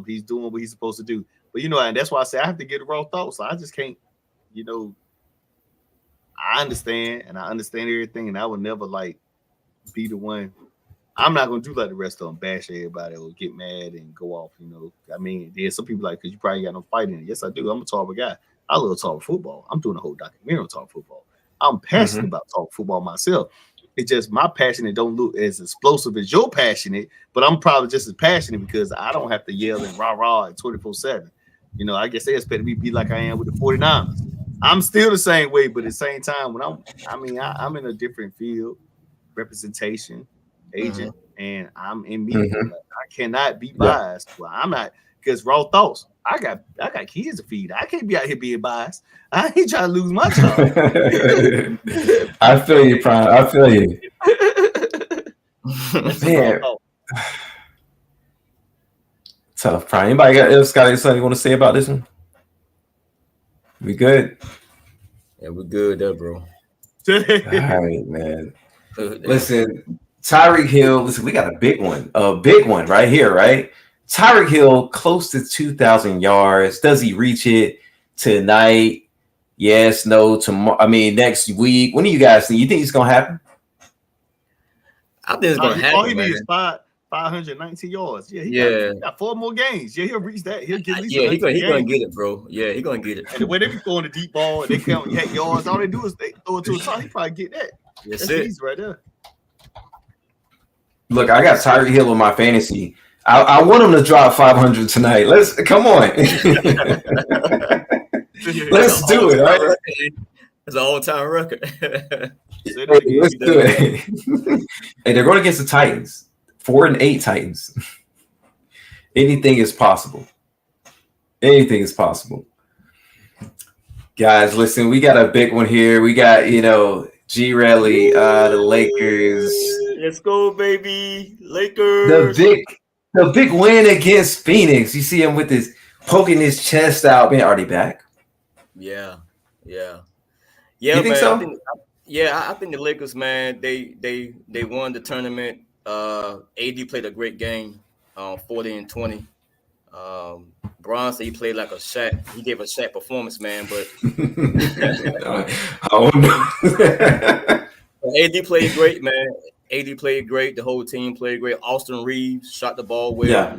he's doing what he's supposed to do. But and that's why I say I have to get the raw thoughts. So I just can't, I understand everything, and I would never be the one. I'm not gonna do like the rest of them, bash everybody or get mad and go off. I mean, there's some people because you probably got no fight in it. Yes, I do. I'm a Tarboro guy. I love talking football. I'm doing a whole documentary on talking football. I'm passionate about talking football myself. It's just my passion don't look as explosive as your passionate, but I'm probably just as passionate because I don't have to yell and rah-rah at 24/7. I guess they expect me to be like I am with the 49ers. I'm still the same way, but at the same time, when I'm in a different field, representation, agent, and I'm in media. Mhm. Like, I cannot be Yeah. biased. Well, I'm not because raw thoughts. I got kids to feed. I can't be out here being biased. I ain't trying to lose my job. I feel you, Prime. I feel you. That's Man. raw thought. Tough, Prime. Anybody else got anything you want to say about this one? We good? Yeah, we're good there, bro. All right, man. Listen, Tyreek Hill. Listen, we got a big one right here, right? Tyreek Hill close to 2,000 yards. Does he reach it tonight? Yes, no, tomorrow. I mean, next week. When do you guys think? You think it's gonna happen? I think it's gonna All happen, he man. needs is 519 yards. Yeah, he got 4 more games. Yeah, he'll reach that. He'll get at least. Yeah, he 100 gonna games. get it, bro. Yeah, he gonna get it. And the way they be throwing the deep ball, and they count yards. All they do is they throw it to a top. He probably get that. That's That's it. easy right there. Look, I got Tyreek Hill in my fantasy. I want him to drop 500 tonight. Let's come on. Let's do it, right? It's an all-time record. Let's do it. Hey, they're going against the Titans. 4-8 Titans. Anything is possible. Anything is possible. Guys, listen, we got a big one here. We got, G. Relly, the Lakers. Let's go, baby. Lakers. The big win against Phoenix. You see him with his poking his chest out. Man, are they back? Yeah. You Man. think so? I think the Lakers, man, they won the tournament. AD played a great game, 40 and 20. Bron said he played like a Shaq. He gave a Shaq performance, man, but AD played great, man. AD played great. The whole team played great. Austin Reeves shot the ball well. Yeah.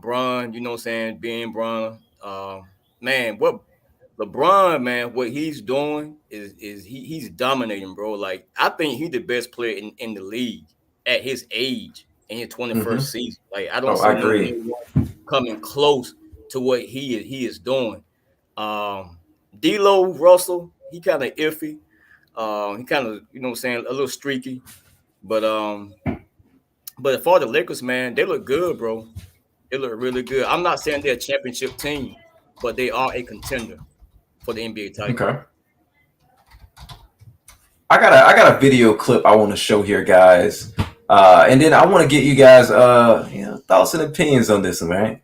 Bron, you know what I'm saying, being Bron. Man, what LeBron, man, what he's doing is he's dominating, bro. Like, I think he's the best player in the league at his age in his 21st season. Like, I don't see anyone coming close to what he is doing. D'Lo Russell, he kind of iffy. He kind of, you know what I'm saying, a little streaky. But for the Lakers, man, they look good, bro. They look really good. I'm not saying they're a championship team, but they are a contender for the NBA title. Okay. I got a video clip I want to show here, guys. And then I want to get you guys thoughts and opinions on this one, right?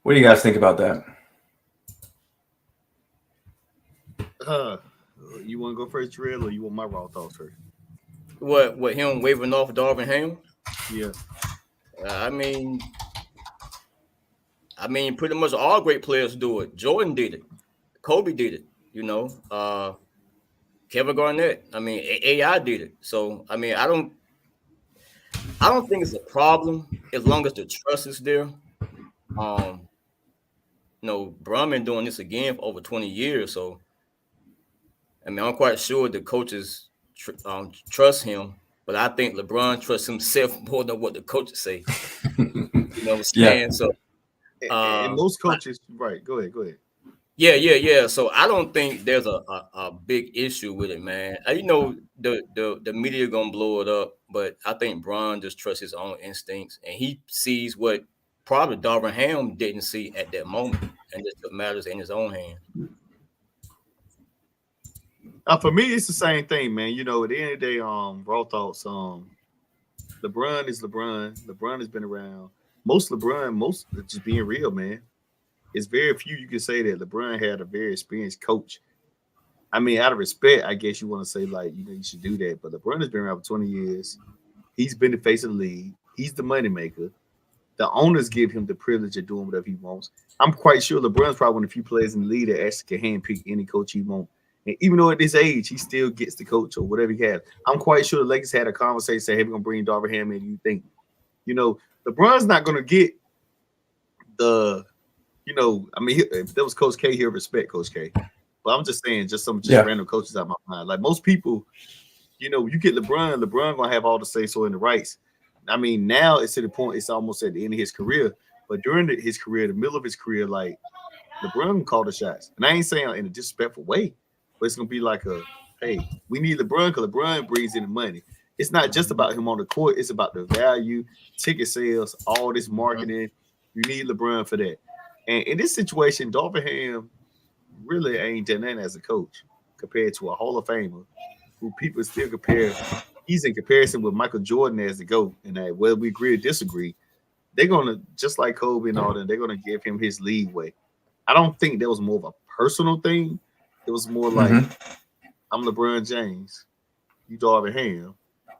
What do you guys think about that? You want to go first, Trill, or you want my raw thoughts first? What him waving off Darvin Ham? Yeah. I mean, pretty much all great players do it. Jordan did it. Kobe did it. Kevin Garnett. I mean, AI did it. So I mean, I don't think it's a problem as long as the trust is there. Bron been doing this again for over 20 years. So I mean, I'm quite sure the coaches trust him, but I think LeBron trusts himself more than what the coaches say. You know what I'm saying? Yeah. So, and most coaches, right? Go ahead. Yeah. So I don't think there's a big issue with it, man. The media gonna blow it up, but I think Bron just trusts his own instincts, and he sees what probably Darvin Ham didn't see at that moment, and just took matters in his own hand. For me, it's the same thing, man. At the end of the day, raw thoughts. LeBron is LeBron. LeBron has been around. Most just being real, man. It's very few you can say that LeBron had a very experienced coach. I mean, out of respect, I guess you want to say you should do that. But LeBron has been around for 20 years. He's been the face of the league. He's the moneymaker. The owners give him the privilege of doing whatever he wants. I'm quite sure LeBron's probably one of the few players in the league that actually can handpick any coach he wants. And even though at this age, he still gets the coach or whatever he has. I'm quite sure the Lakers had a conversation, say, hey, we're going to bring Darvin Ham in. You think, LeBron's not going to get the, I mean, if that was Coach K, he'll respect Coach K. But I'm just saying, just random coaches out of my mind. Like most people, you get LeBron going to have all the say-so in the rights. I mean, now it's to the point, it's almost at the end of his career. But during his career, the middle of his career, like LeBron called the shots. And I ain't saying in a disrespectful way, but it's going to be like hey, we need LeBron because LeBron brings in the money. It's not just about him on the court. It's about the value, ticket sales, all this marketing. You need LeBron for that. And in this situation, Darvin Ham really ain't done that as a coach compared to a Hall of Famer who people still compare. He's in comparison with Michael Jordan as the GOAT. And that whether we agree or disagree, they're going to, just like Kobe and all that, they're going to give him his leeway. I don't think that was more of a personal thing. It was more like, I'm LeBron James, you Darvin Ham.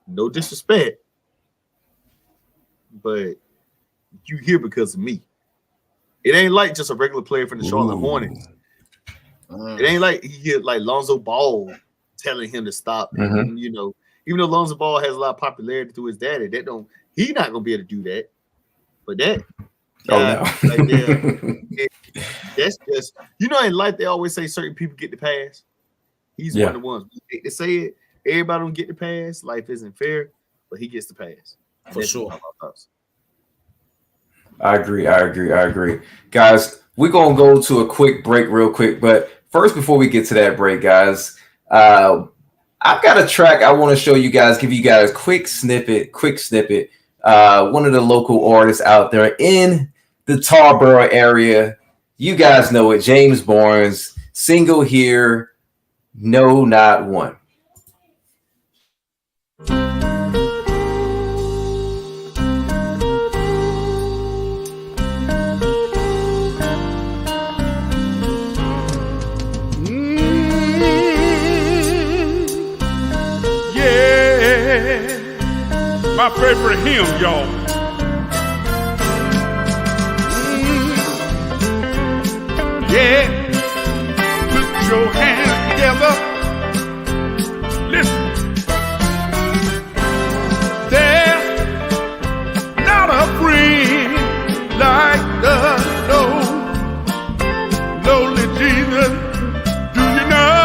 No disrespect, but you here because of me. It ain't like just a regular player from the Charlotte Hornets. It ain't like he get like Lonzo Ball telling him to stop. And, even though Lonzo Ball has a lot of popularity through his daddy, he's not gonna be able to do that. But that, that's just in life they always say certain people get the pass. He's one of the ones. They say it. Everybody don't get the pass. Life isn't fair, but he gets the pass. For sure. I agree. Guys, we're going to go to a quick break real quick. But first, before we get to that break, guys, I've got a track I want to show you guys, give you guys a quick snippet. One of the local artists out there in the Tarboro area. You guys know it. James Barnes, single here, No Not One. My favorite hymn, y'all. Yeah, put your hands together. Listen, there's not a friend like the lowly Jesus. Do you know?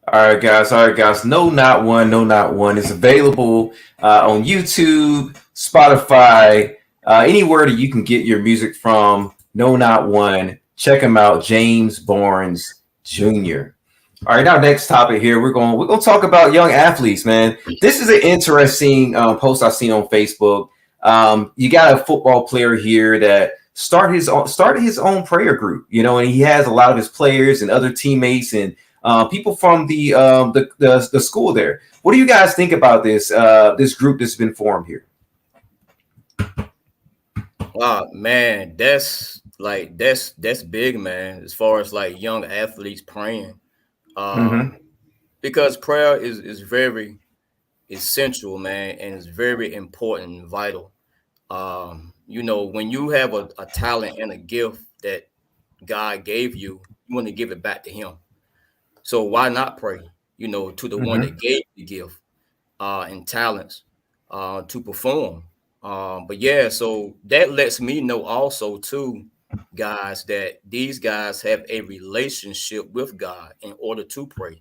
All right, guys. No Not One is available on YouTube, Spotify, anywhere that you can get your music from. No Not One. Check him out, James Barnes Jr. All right, now next topic here, we're gonna talk about young athletes, man. This is an interesting post I've seen on Facebook. You got a football player here that started his own prayer group, and he has a lot of his players and other teammates and people from the school there. What do you guys think about this this group that's been formed here? Man, that's big, man. As far as like young athletes praying, because prayer is very essential, man, and it's very important and vital. When you have a talent and a gift that God gave you, you want to give it back to Him. So why not pray, to the one that gave the gift and talents to perform? But yeah, so that lets me know also too, guys, that these guys have a relationship with God in order to pray.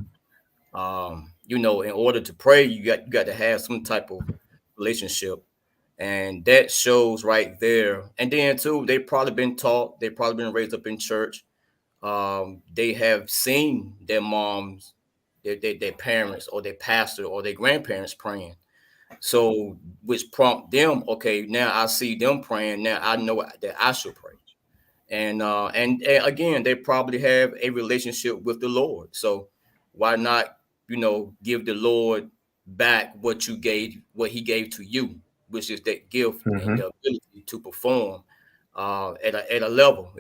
In order to pray, you got to have some type of relationship. And that shows right there. And then too, they've probably been taught, they've probably been raised up in church. They have seen their moms, their parents, or their pastor, or their grandparents praying. So, which prompt them, okay, now I see them praying. Now I know that I should pray. And again, they probably have a relationship with the Lord. So why not, give the Lord back what He gave to you, which is that gift and the ability to perform at a level,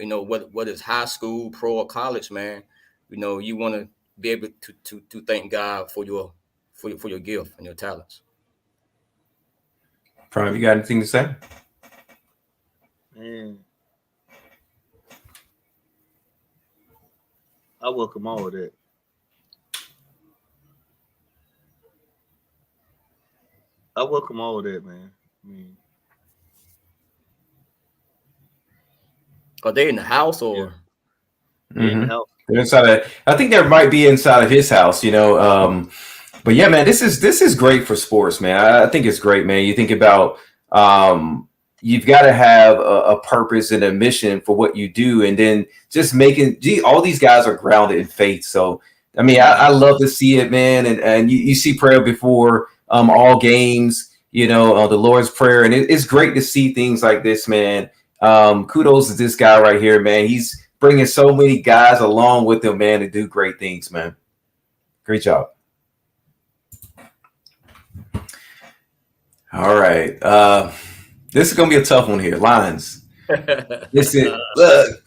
whether it's high school, pro, or college, man. You want to be able to thank God for your gift and your talents. Prime, you got anything to say? Man, I welcome all of that. I welcome all of that, man. I mean, Are they in the house or? yeah, in the house. They're inside of, I think there might be inside of his house, you know. But yeah, man, this is great for sports, man. I think it's great, man. You think about you've got to have a purpose and a mission for what you do, and then just making. All these guys are grounded in faith. So I mean, I love to see it, man. And you see prayer before all games, you know, the Lord's Prayer, and it's great to see things like this, man. Kudos to this guy right here, man. He's bringing so many guys along with him, man, to do great things, man. Great job. All right. This is going to be a tough one here. Lions. Listen, look,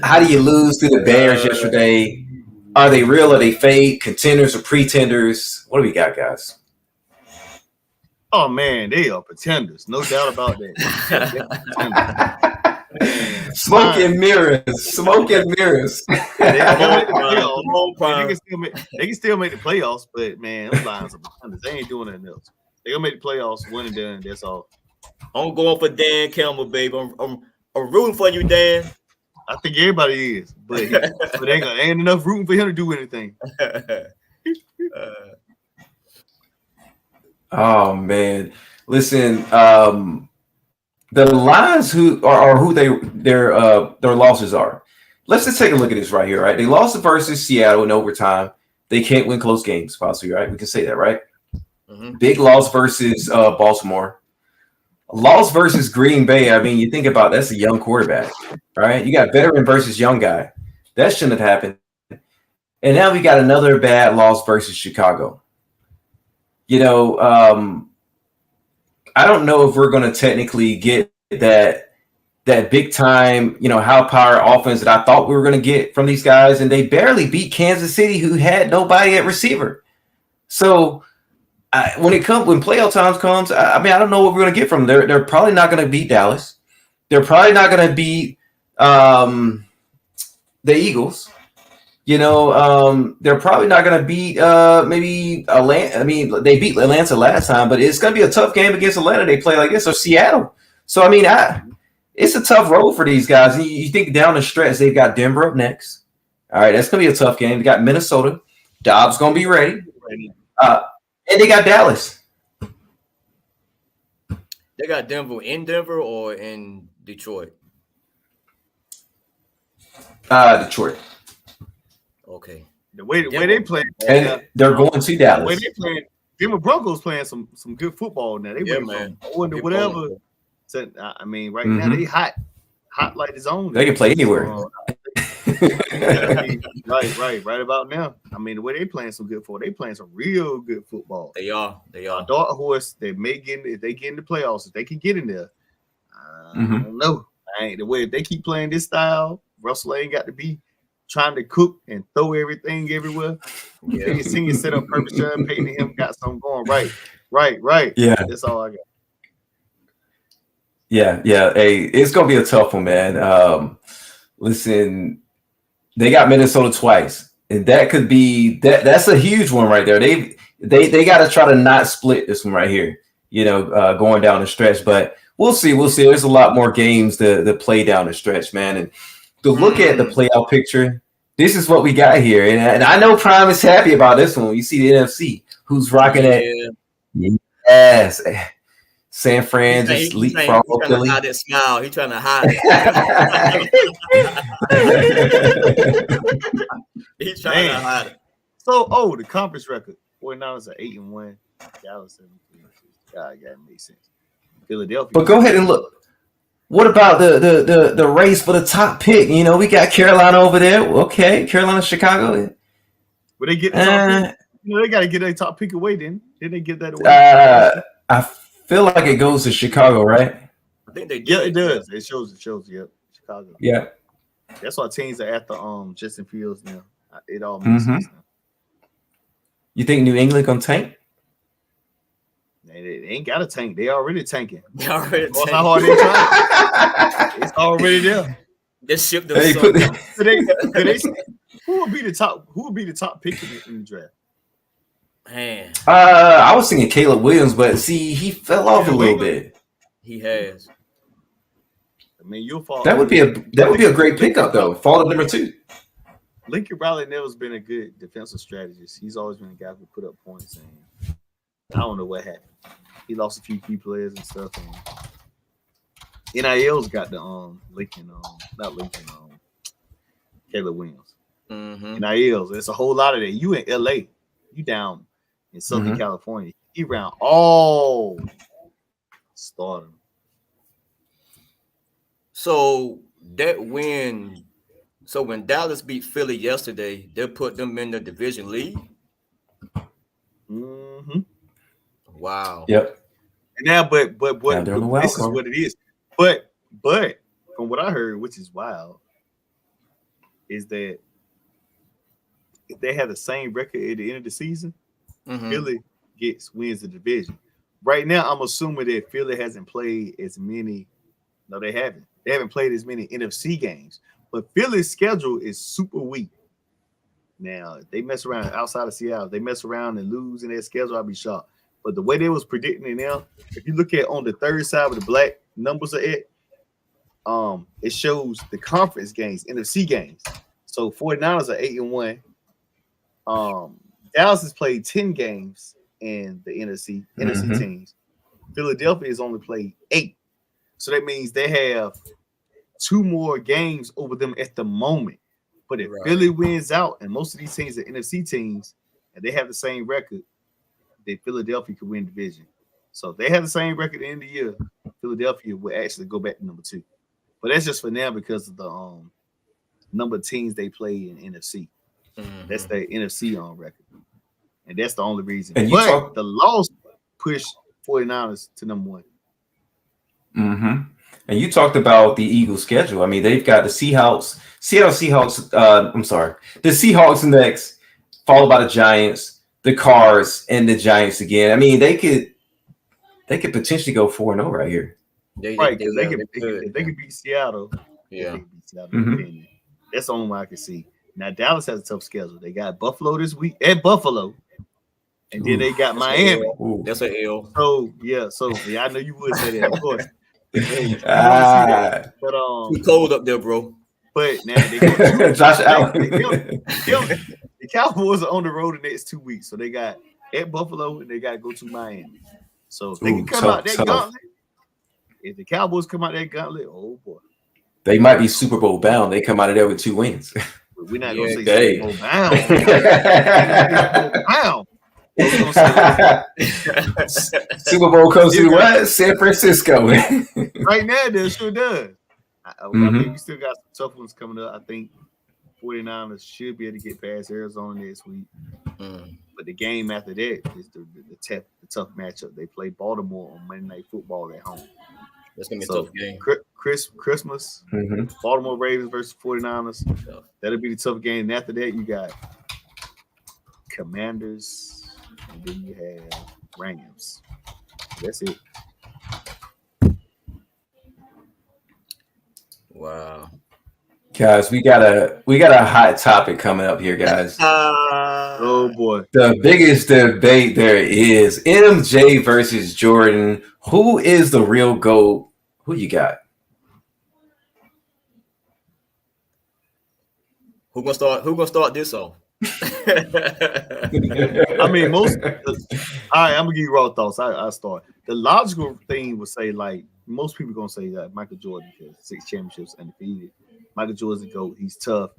how do you lose to the Bears yesterday? Are they real? Are they fake? Contenders or pretenders? What do we got, guys? Oh man, they are pretenders, no doubt about that. Smoke and mirrors. Smoke and mirrors. They can still make the playoffs, but man, those Lions are pretenders. They ain't doing nothing else. They gonna make the playoffs, win and done. That's all. I'm going for Dan Campbell, baby. I'm rooting for you, Dan. I think everybody is, but ain't enough rooting for him to do anything. Oh man, listen. The Lions who their losses are. Let's just take a look at this right here. Right, they lost versus Seattle in overtime. They can't win close games, possibly. Right, we can say that, right? Mm-hmm. Big loss versus Baltimore. Loss versus Green Bay. I mean, you think about that's a young quarterback, right? You got veteran versus young guy. That shouldn't have happened. And now we got another bad loss versus Chicago. You know, I don't know if we're going to technically get that big time, you know, high power offense that I thought we were going to get from these guys, and they barely beat Kansas City, who had nobody at receiver. So when playoff times comes, I mean, I don't know what we're going to get from them. They're probably not going to beat Dallas. They're probably not going to beat the Eagles. You know, they're probably not going to beat maybe Atlanta. I mean, they beat Atlanta last time, but it's going to be a tough game against Atlanta. They play like this, or Seattle. So, I mean, it's a tough road for these guys. You think down the stretch, they've got Denver up next. All right, that's going to be a tough game. They got Minnesota. Dobbs going to be ready. And they got Dallas. They got Denver in Denver or in Detroit? Detroit. Okay. The way they play, and they're going to Dallas. The way they playing, Denver Broncos playing some good football now. They went from 0 to whatever. So, I mean, right now they hot like the zone. They can play anywhere. Right about now. I mean, the way they playing some good football, they playing some real good football. They are. A dark horse. They may get if they get in the playoffs, if they can get in there. I don't know. The way if they keep playing this style, Russell ain't got to be trying to cook and throw everything everywhere. Yeah, you see you set up perfect. Payton and him got something going right. Yeah, that's all I got. Yeah. Hey, it's gonna be a tough one, man. Listen, they got Minnesota twice, and that could be that's a huge one right there. They got to try to not split this one right here. You know, going down the stretch, but we'll see. There's a lot more games to play down the stretch, man, and to look at the playoff picture. This is what we got here, and I know Prime is happy about this one. You see the NFC, who's rocking it. Yes. San Fran just leapfrog Philly. He's trying to hide that smile. He's trying to hide it. He's trying to hide it. So, the conference record. 49ers are 8-1. Dallas 7-3. God, that makes sense. Philadelphia. But go ahead and look. What about the race for the top pick? You know, we got Carolina over there. Okay, Carolina, Chicago. But they get the top pick. You know, they got to get their top pick away. Then they get that away. I feel like it goes to Chicago, right? I think they do. Yeah, it does. It shows. Yep, Chicago. Yeah. That's why teams are after Justin Fields now. It all makes sense now. You think New England gonna tank? Nah, And it ain't got a tank. They already tanking. They already That's how hard they trying. It's already there. They shipped them. Hey, some. Who would be the top? Who would be the top pick in the draft? Man, I was thinking Caleb Williams, but see, he fell off a little bit. he has. I mean, you'll fall. That would be a great pickup though. Fall to number 2. Lincoln Riley never's been a good defensive strategist. He's always been a guy who put up points, and I don't know what happened. He lost a few key players and stuff. And NIL's got the Caleb Williams. Mm-hmm. NILs. There's a whole lot of that. You in LA, you down in Southern California. He round all stardom. So when Dallas beat Philly yesterday, they put them in the division lead. Mm-hmm. Wow. Yep. Now, but Now they're on the wild this is card. what it is. But from what I heard, which is wild, is that if they have the same record at the end of the season, Mhm. Philly wins the division. Right now, I'm assuming that Philly hasn't played as many. No, they haven't. They haven't played as many NFC games. But Philly's schedule is super weak. Now, if they mess around outside of Seattle, they mess around and lose in their schedule, I'll be shocked. But the way they was predicting it now, if you look at on the third side where the black numbers are at, it shows the conference games, NFC games. So 49ers are 8-1. Dallas has played 10 games in the NFC teams. Philadelphia has only played 8. So that means they have 2 more games over them at the moment. But if Philly wins out, and most of these teams are NFC teams, and they have the same record, then Philadelphia could win division. So if they have the same record at the end of the year, Philadelphia will actually go back to number 2. But that's just for now because of the number of teams they play in NFC. Mhm. That's their NFC on record. And that's the only reason. And But the loss pushed 49ers to number 1. Mm-hmm. And you talked about the Eagles' schedule. I mean, they've got the Seattle Seahawks. The Seahawks next, followed by the Giants, the Cards, and the Giants again. I mean, they could potentially go 4-0 right here. They could beat Seattle. Yeah. They could beat Seattle. Mhm. That's the only one I can see. Now Dallas has a tough schedule. They got Buffalo this week at Buffalo, and then they got Miami. Ooh. That's an L. So I know you would say that, of course. Hey, but Too cold up there, bro. But now they go Josh Allen. the Cowboys are on the road the next 2 weeks, so they got at Buffalo and they got to go to Miami. So if they can come out that gauntlet, if the Cowboys come out that gauntlet, oh boy, They might be Super Bowl bound. They come out of there with 2 wins. we're not gonna say Hey. Super Bowl bound. Super Bowl bound. We're gonna say, Super Bowl comes to what? San Francisco. right now, they sure does. I Mhm. think we still got some tough ones coming up. I think 49ers should be able to get past Arizona next week. Mm. But the game after that is the tough matchup. They play Baltimore on Monday Night Football at home. That's gonna be a So tough game. Christmas, Mhm. Baltimore Ravens versus 49ers. Yeah. That'll be the tough game. And after that, you got Commanders, and then you have Rams. That's it. Wow. Guys, we got a hot topic coming up here, guys. Oh boy. The biggest debate there is MJ versus Jordan. Who is the real GOAT? Who you got? Who gonna start this off? I mean, all right, I'm gonna give you raw thoughts. I start. The logical thing would say, like, most people gonna say that Michael Jordan has 6 championships undefeated. Michael Jordan's the GOAT. He's tough.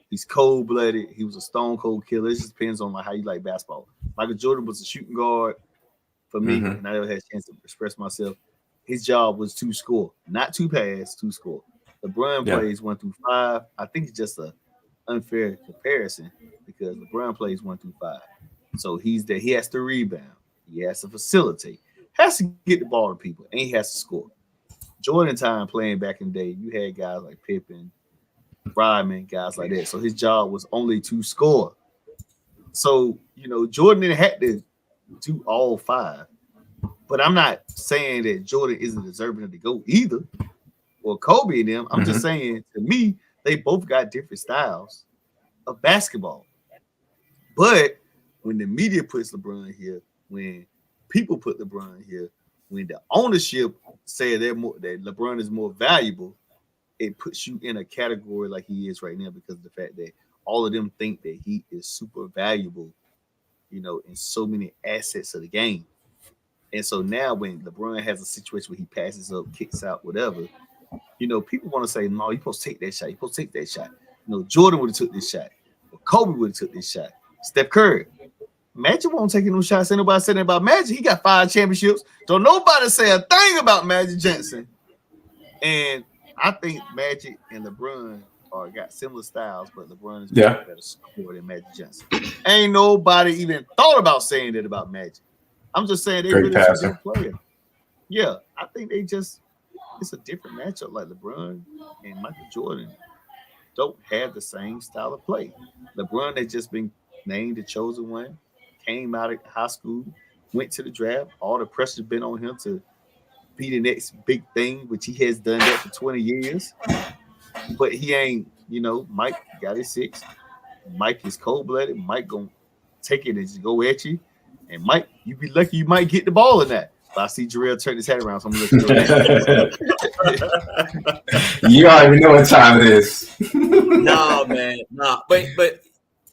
He's cold-blooded. He was a stone cold killer. It just depends on like how you like basketball. Michael Jordan was a shooting guard for me, and I never had a chance to express myself. His job was to score, not to pass, to score. LeBron plays 1 through 5. I think it's just a unfair comparison because LeBron plays 1 through 5. So he has to rebound, he has to facilitate, has to get the ball to people, and he has to score. Jordan time playing back in the day, you had guys like Pippen, Rodman, guys like that. So his job was only to score. So, Jordan didn't have to do all 5, But I'm not saying that Jordan isn't deserving of the GOAT either, or Kobe and them. I'm just saying, to me, they both got different styles of basketball. But when the media puts LeBron here, when people put LeBron here, when the ownership say that LeBron is more valuable, it puts you in a category like he is right now because of the fact that all of them think that he is super valuable, you know, in so many assets of the game. And so now when LeBron has a situation where he passes up, kicks out, whatever, you know, people want to say, no, you're supposed to take that shot. You're supposed to take that shot. You know, Jordan would have took this shot. Or Kobe would have took this shot. Steph Curry. Magic won't take no shots. Ain't nobody saying about Magic. He got 5 championships. Don't nobody say a thing about Magic Johnson. And I think Magic and LeBron got similar styles, but LeBron is a better scorer than Magic Johnson. Ain't nobody even thought about saying that about Magic. I'm just saying they really a different player. Yeah, I think it's a different matchup. Like LeBron and Michael Jordan don't have the same style of play. LeBron has just been named the chosen one, came out of high school, went to the draft. All the pressure's been on him to be the next big thing, which he has done that for 20 years. But he ain't, you know, Mike got his 6. Mike is cold-blooded. Mike gonna take it and just go at you. And Mike, you be lucky you might get the ball in that. But I see Jarrell turn his head around, so I'm gonna let you already know what time it is. No, man, nah. But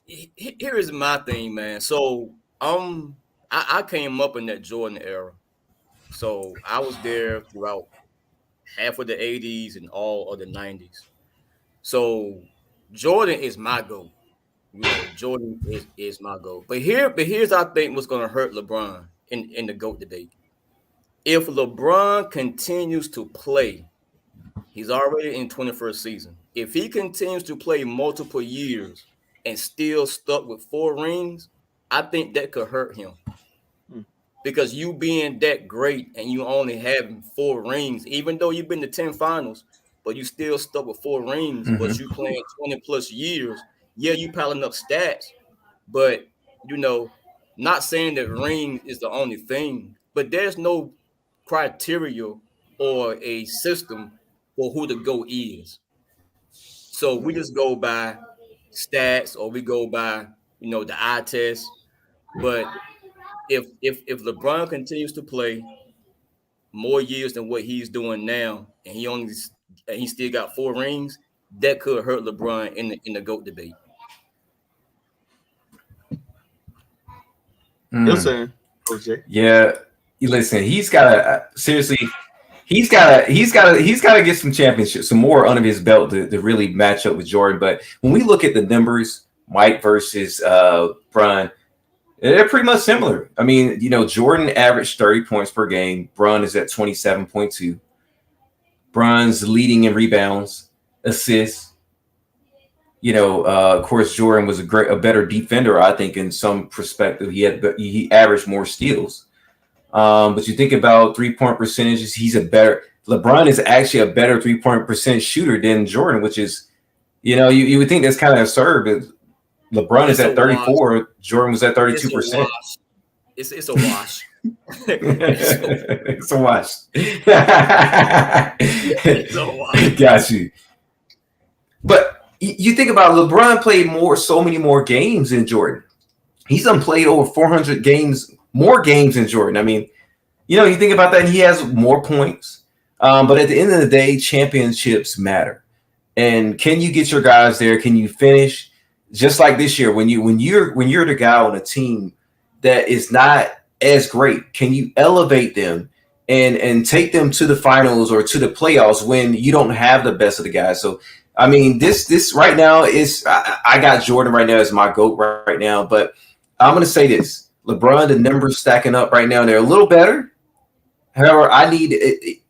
here is my thing, man. So I came up in that Jordan era. So I was there throughout half of the 80s and all of the 90s. So Jordan is my GOAT. You know, Jordan is my GOAT. But here's I think what's gonna hurt LeBron in the GOAT debate. If LeBron continues to play, he's already in 21st season. If he continues to play multiple years and still stuck with 4 rings, I think that could hurt him. Because you being that great and you only having 4 rings, even though you've been to 10 finals, but you still stuck with 4 rings, but you playing 20 plus years. Yeah, you piling up stats, but you know, not saying that ring is the only thing, but there's no criteria or a system for who the GOAT is. So we just go by stats or we go by, you know, the eye test. But if LeBron continues to play more years than what he's doing now, and he still got 4 rings, that could hurt LeBron in the GOAT debate. Yes, sir. OJ. Yeah, listen, he's got to get some championships, some more under his belt to really match up with Jordan. But when we look at the numbers, Mike versus Bron, they're pretty much similar. I mean, you know, Jordan averaged 30 points per game. Bron is at 27.2. Bron's leading in rebounds, assists. You know, of course, Jordan was a better defender, I think, in some perspective. He averaged more steals. But you think about 3-point percentages, LeBron is actually a better 3-point percent shooter than Jordan, which is, you know, you would think that's kind of absurd. But LeBron is at 34, Jordan was at 32%. It's a wash. It's a wash. It's a wash. Got you. But you think about LeBron played so many more games than Jordan. He's done played over 400 games, more games than Jordan. I mean, you know, you think about that, and he has more points. But at the end of the day, championships matter. And can you get your guys there? Can you finish? Just like this year, when you're the guy on a team that is not as great, can you elevate them and take them to the finals or to the playoffs when you don't have the best of the guys? So I mean, this right now is I got Jordan right now as my GOAT right now, but I'm going to say this: LeBron, the numbers stacking up right now, they're a little better. However,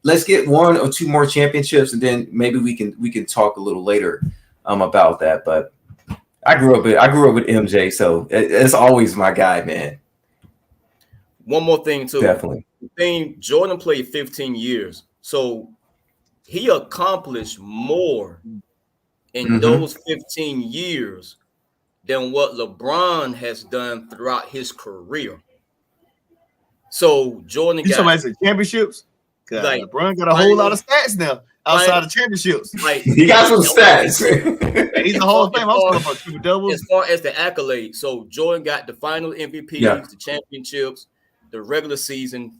let's get 1 or 2 more championships, and then maybe we can talk a little later about that. But I grew up with MJ, so it's always my guy, man. One more thing too. Definitely. Jordan played 15 years, so he accomplished more in those 15 years than what LeBron has done throughout his career. So Jordan You talking got about the championships? Cause like LeBron got a whole lot of stats now outside of championships. like He got some stats. He's a Hall of Fame. I'm talking about triple doubles. as far as the accolades. So Jordan got the final MVPs, Yeah. the championships, the regular season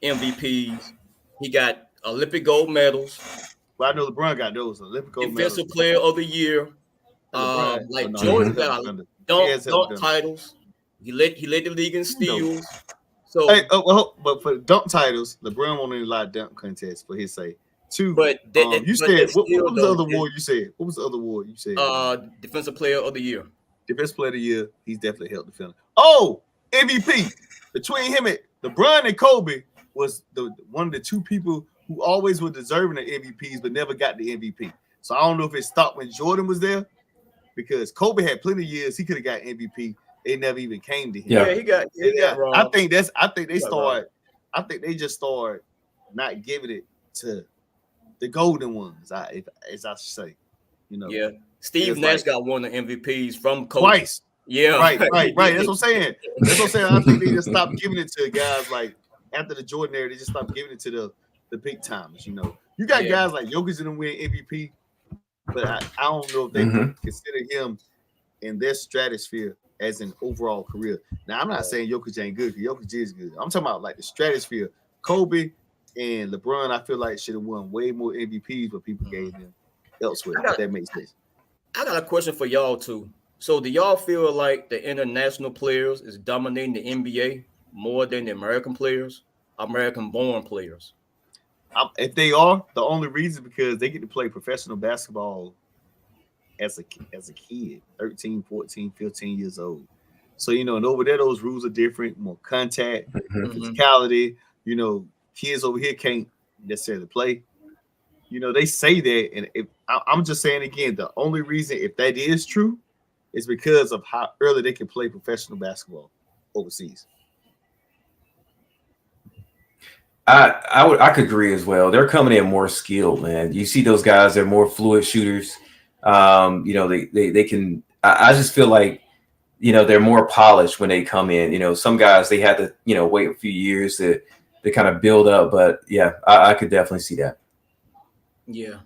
MVPs. He got Olympic gold medals, Well, I know LeBron got those Olympic gold medals. defensive player of the year. LeBron- Like oh, no, Jordan he got hasn't done it. He hasn't dunk done it. titles. He led the league in steals. So, Hey, but for dunk titles, LeBron won a lot of dunk contests for his sake. Two, but you but said what still, was the though, other award you said? What was the other award you said? defensive player of the year. Defensive player of the year. He's definitely helped the film. Oh, MVP between him and LeBron and Kobe was one of the two people who always were deserving of MVPs but never got the MVP. So I don't know if it stopped when Jordan was there because Kobe had plenty of years he could have got MVP. They never even came to him. Yeah. He got wrong. I think they Yeah, start. I think they just start not giving it to the golden ones. As I should say, you know. Yeah. Steve It's Nash like- got one of the MVPs from Kobe. Twice. Yeah. Right. That's what I'm saying. I think they just stopped giving it to guys like after the Jordan era. They just stopped giving it to the big timers. You know, you got guys like Jokic didn't win MVP, but I don't know if they consider him in their stratosphere as an overall career. Now, I'm not saying Jokic ain't good, because Jokic is good. I'm talking about like the stratosphere. Kobe and LeBron, I feel like should have won way more MVPs, but people gave them elsewhere. If that makes sense. I got a question for y'all too. So do y'all feel like the international players is dominating the NBA more than the American players, American-born players? If they are, the only reason because they get to play professional basketball as a kid, 13, 14, 15 years old. So, you know, and over there, those rules are different, more contact, physicality. You know, kids over here can't necessarily play. You know, they say that, and I'm just saying again, the only reason if that is true is because of how early they can play professional basketball overseas. I could agree as well. They're coming in more skilled, man. You see those guys; they're more fluid shooters. You know, they can. I just feel like, you know, they're more polished when they come in. You know, some guys they had to, you know, wait a few years to kind of build up. But yeah, I could definitely see that. Yeah.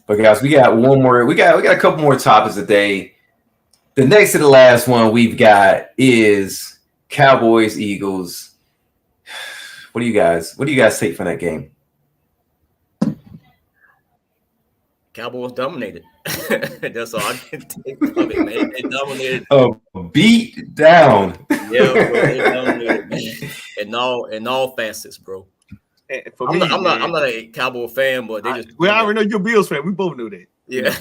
But guys, we got one more. We got a couple more topics today. The next to the last one we've got is Cowboys Eagles. What do you guys take from that game? Cowboys dominated. That's all I can take from it, man. They dominated. Beat down. Yeah, bro, they dominated, man. In all facets, bro. For I'm me, not a Cowboy fan, but they just. I already know you're a Bills fan. We both know that. Yeah.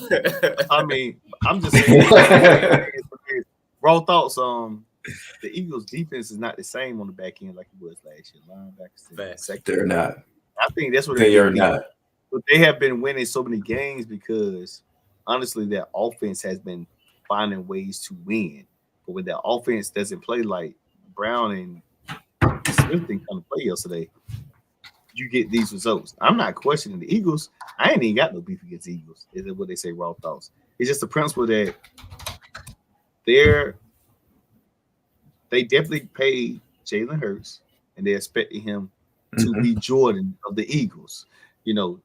I mean, I'm just saying. Raw thoughts. The Eagles' defense is not the same on the back end like it was last year. Linebackers, they're not. I think that's what They are not. But they have been winning so many games because honestly, their offense has been finding ways to win. But when their offense doesn't play like Brown and Smith didn't come to play yesterday, you get these results. I'm not questioning the Eagles. I ain't even got no beef against the Eagles. Is it what they say? Raw thoughts. It's just the principle that they definitely paid Jalen Hurts, and they're expecting him to be Jordan of the Eagles. You know,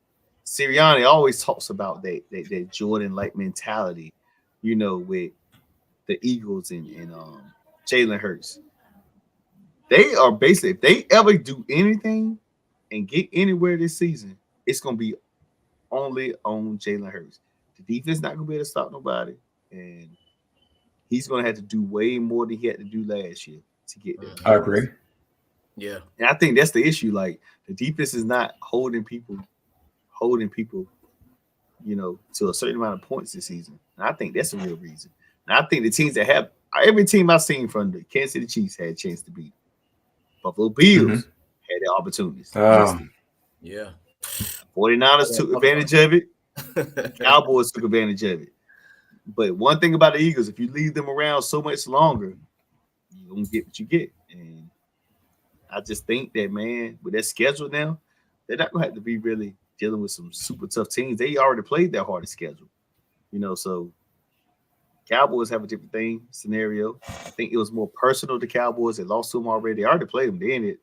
Sirianni always talks about that Jordan-like mentality, you know, with the Eagles and Jalen Hurts. They are basically, if they ever do anything and get anywhere this season, it's going to be only on Jalen Hurts. The defense not going to be able to stop nobody, and he's going to have to do way more than he had to do last year to get there. I agree. Yeah. And I think that's the issue. Like, the defense is not holding people, you know, to a certain amount of points this season. And I think that's the real reason. And I think the teams that have, every team I've seen from the Kansas City Chiefs had a chance to beat. Buffalo Bills had their opportunities. Yeah. 49ers took advantage of it. Cowboys took advantage of it. But one thing about the Eagles, if you leave them around so much longer, you're going to get what you get. And I just think that, man, with their schedule now, they're not going to have to be really dealing with some super tough teams. They already played their hardest schedule. You know, so Cowboys have a different thing scenario. I think it was more personal. The Cowboys, they lost to them already. They already played them. They're in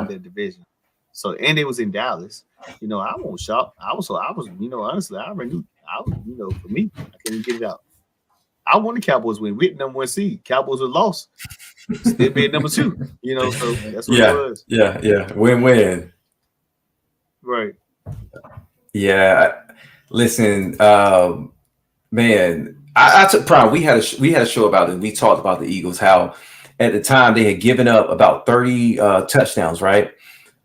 their division. So, and it was in Dallas. You know, I won't shop. I was, you know, honestly, I already knew. You know, for me, I couldn't get it out. I want the Cowboys win. We're number 1 seed. Cowboys were lost. Still being number 2. You know, so that's what it was. Yeah. Win-win. Right. Yeah. Listen, man. I took pride. We had a show about it. We talked about the Eagles, how at the time they had given up about 30 touchdowns, right?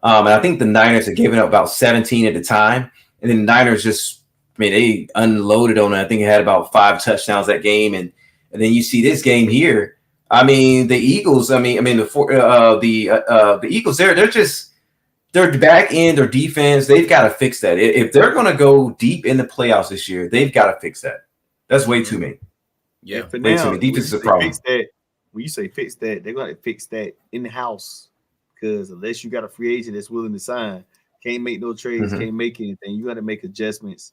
And I think the Niners had given up about 17 at the time. And then the Niners they unloaded on it. I think it had about 5 touchdowns that game. And then you see this game here. I mean, the Eagles, the Eagles, they're back end, their defense, they've got to fix that. If they're going to go deep in the playoffs this year, they've got to fix that. That's way too many. Yeah. For now, defense is a problem. When you say fix that, they're going to fix that in the house. Because unless you got a free agent that's willing to sign, can't make no trades, can't make anything. You got to make adjustments.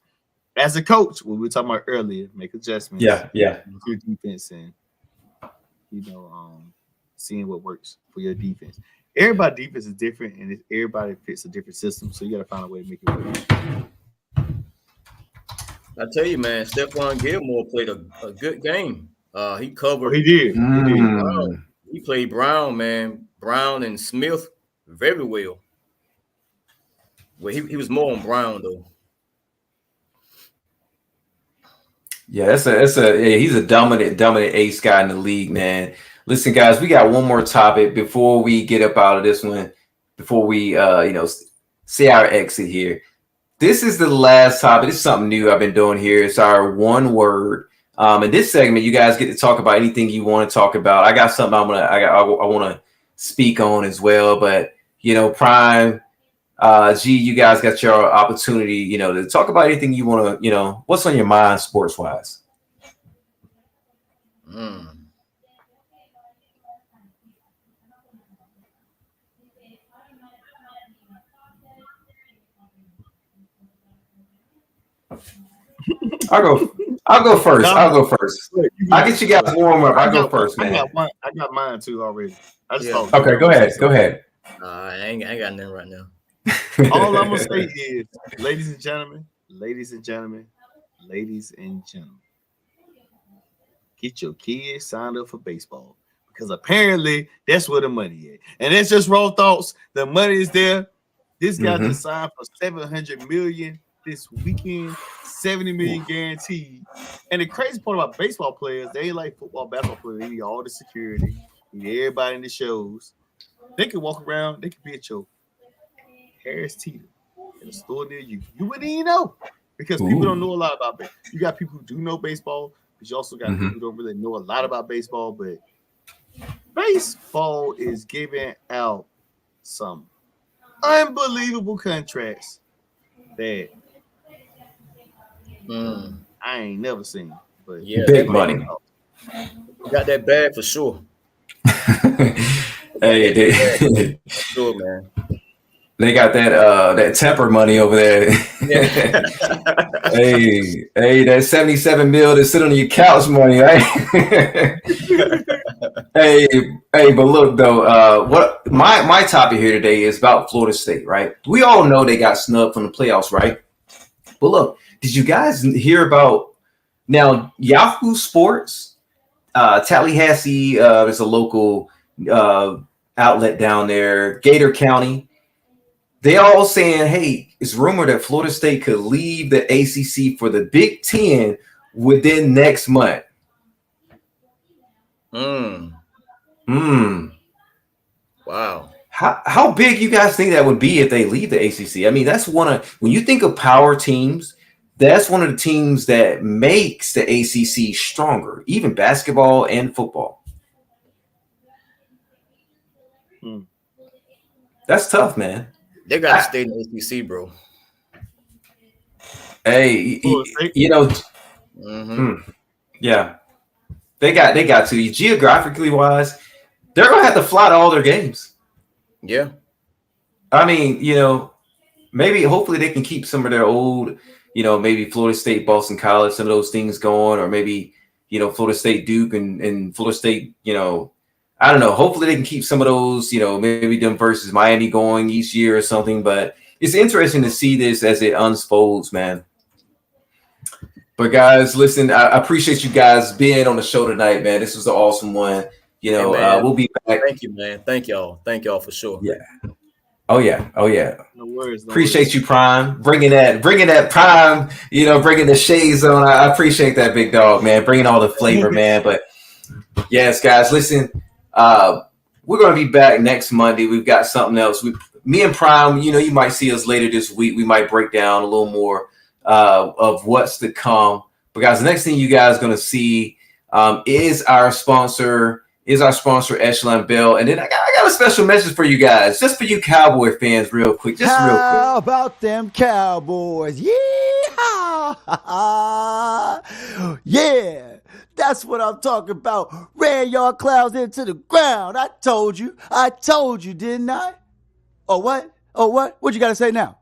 As a coach, what we were talking about earlier, make adjustments. Yeah. Your defense and, seeing what works for your defense. Everybody's defense is different, and everybody fits a different system. So you got to find a way to make it work. I tell you, man, Stephon Gilmore played a good game. He covered. He did. He played Brown, man. Brown and Smith very well. Well, he was more on Brown though. Yeah, he's a dominant ace guy in the league, man. Listen, guys, we got one more topic before we get up out of this one. Before we say our exit here. This is the last topic. This is something new I've been doing here. It's our one word. In this segment, you guys get to talk about anything you want to talk about. I got something I want to speak on as well. But Prime, you guys got your opportunity, to talk about anything you want to, what's on your mind sports wise. I'll go first. I'll get you guys warm up. I'll go first, man. I got mine too already. Okay, go ahead. I ain't got nothing right now. All I'm gonna say is, ladies and gentlemen, get your kids signed up for baseball, because apparently that's where the money is. And it's just raw thoughts. The money is there. This guy just signed for $700 million this weekend, $70 million guaranteed. And the crazy part about baseball players, they ain't like football, basketball players. They need all the security, they need everybody in the shows. They can walk around, they could be at your Harris Teeter in a store near you. You wouldn't even know, because people don't know a lot about baseball. You got people who do know baseball, but you also got people who don't really know a lot about baseball. But baseball is giving out some unbelievable contracts that I ain't never seen. But yeah, big money. Got that bag for sure. Hey, sure, man. They got that temper money over there. Yeah. hey, that $77 million to sit on your couch money, right? hey, but look though, what my topic here today is about Florida State, right? We all know they got snubbed from the playoffs, right? But look, did you guys hear about now Yahoo Sports? Tallahassee is a local outlet down there, Gator County. They all saying, hey, it's rumored that Florida State could leave the ACC for the Big Ten within next month. Wow. How big you guys think that would be if they leave the ACC? I mean, that's when you think of power teams, that's one of the teams that makes the ACC stronger, even basketball and football. That's tough, man. They got to stay in the ACC, bro. Hey, yeah, they got to. Geographically wise, they're gonna have to fly to all their games. Yeah, I mean, maybe hopefully they can keep some of their old, maybe Florida State, Boston College, some of those things going, or maybe Florida State, Duke, and Florida State, I don't know. Hopefully they can keep some of those, maybe them versus Miami going each year or something. But it's interesting to see this as it unfolds, man. But guys, listen, I appreciate you guys being on the show tonight, man. This was an awesome one. We'll be back. Thank you, man. Thank y'all for sure. Yeah. Oh yeah. No worries. Appreciate you, Prime, bringing that Prime. Bringing the shades on. I appreciate that, big dog, man. Bringing all the flavor, man. But yes, guys, listen. We're gonna be back next Monday. We've got something else. Me and Prime. You might see us later this week. We might break down a little more of what's to come. But guys, the next thing you guys are gonna see is our sponsor. Echelon Bell. And then I got a special message for you guys, just for you Cowboy fans, real quick. How about them Cowboys? Yeah. Yeah. That's what I'm talking about. Ran y'all clowns into the ground. I told you, didn't I? Oh, what? What you got to say now?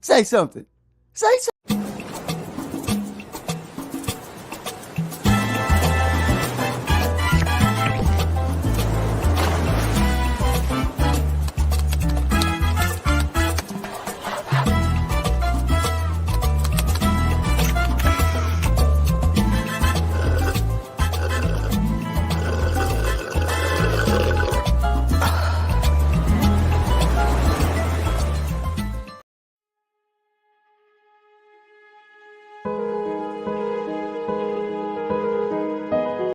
Say something. Say something.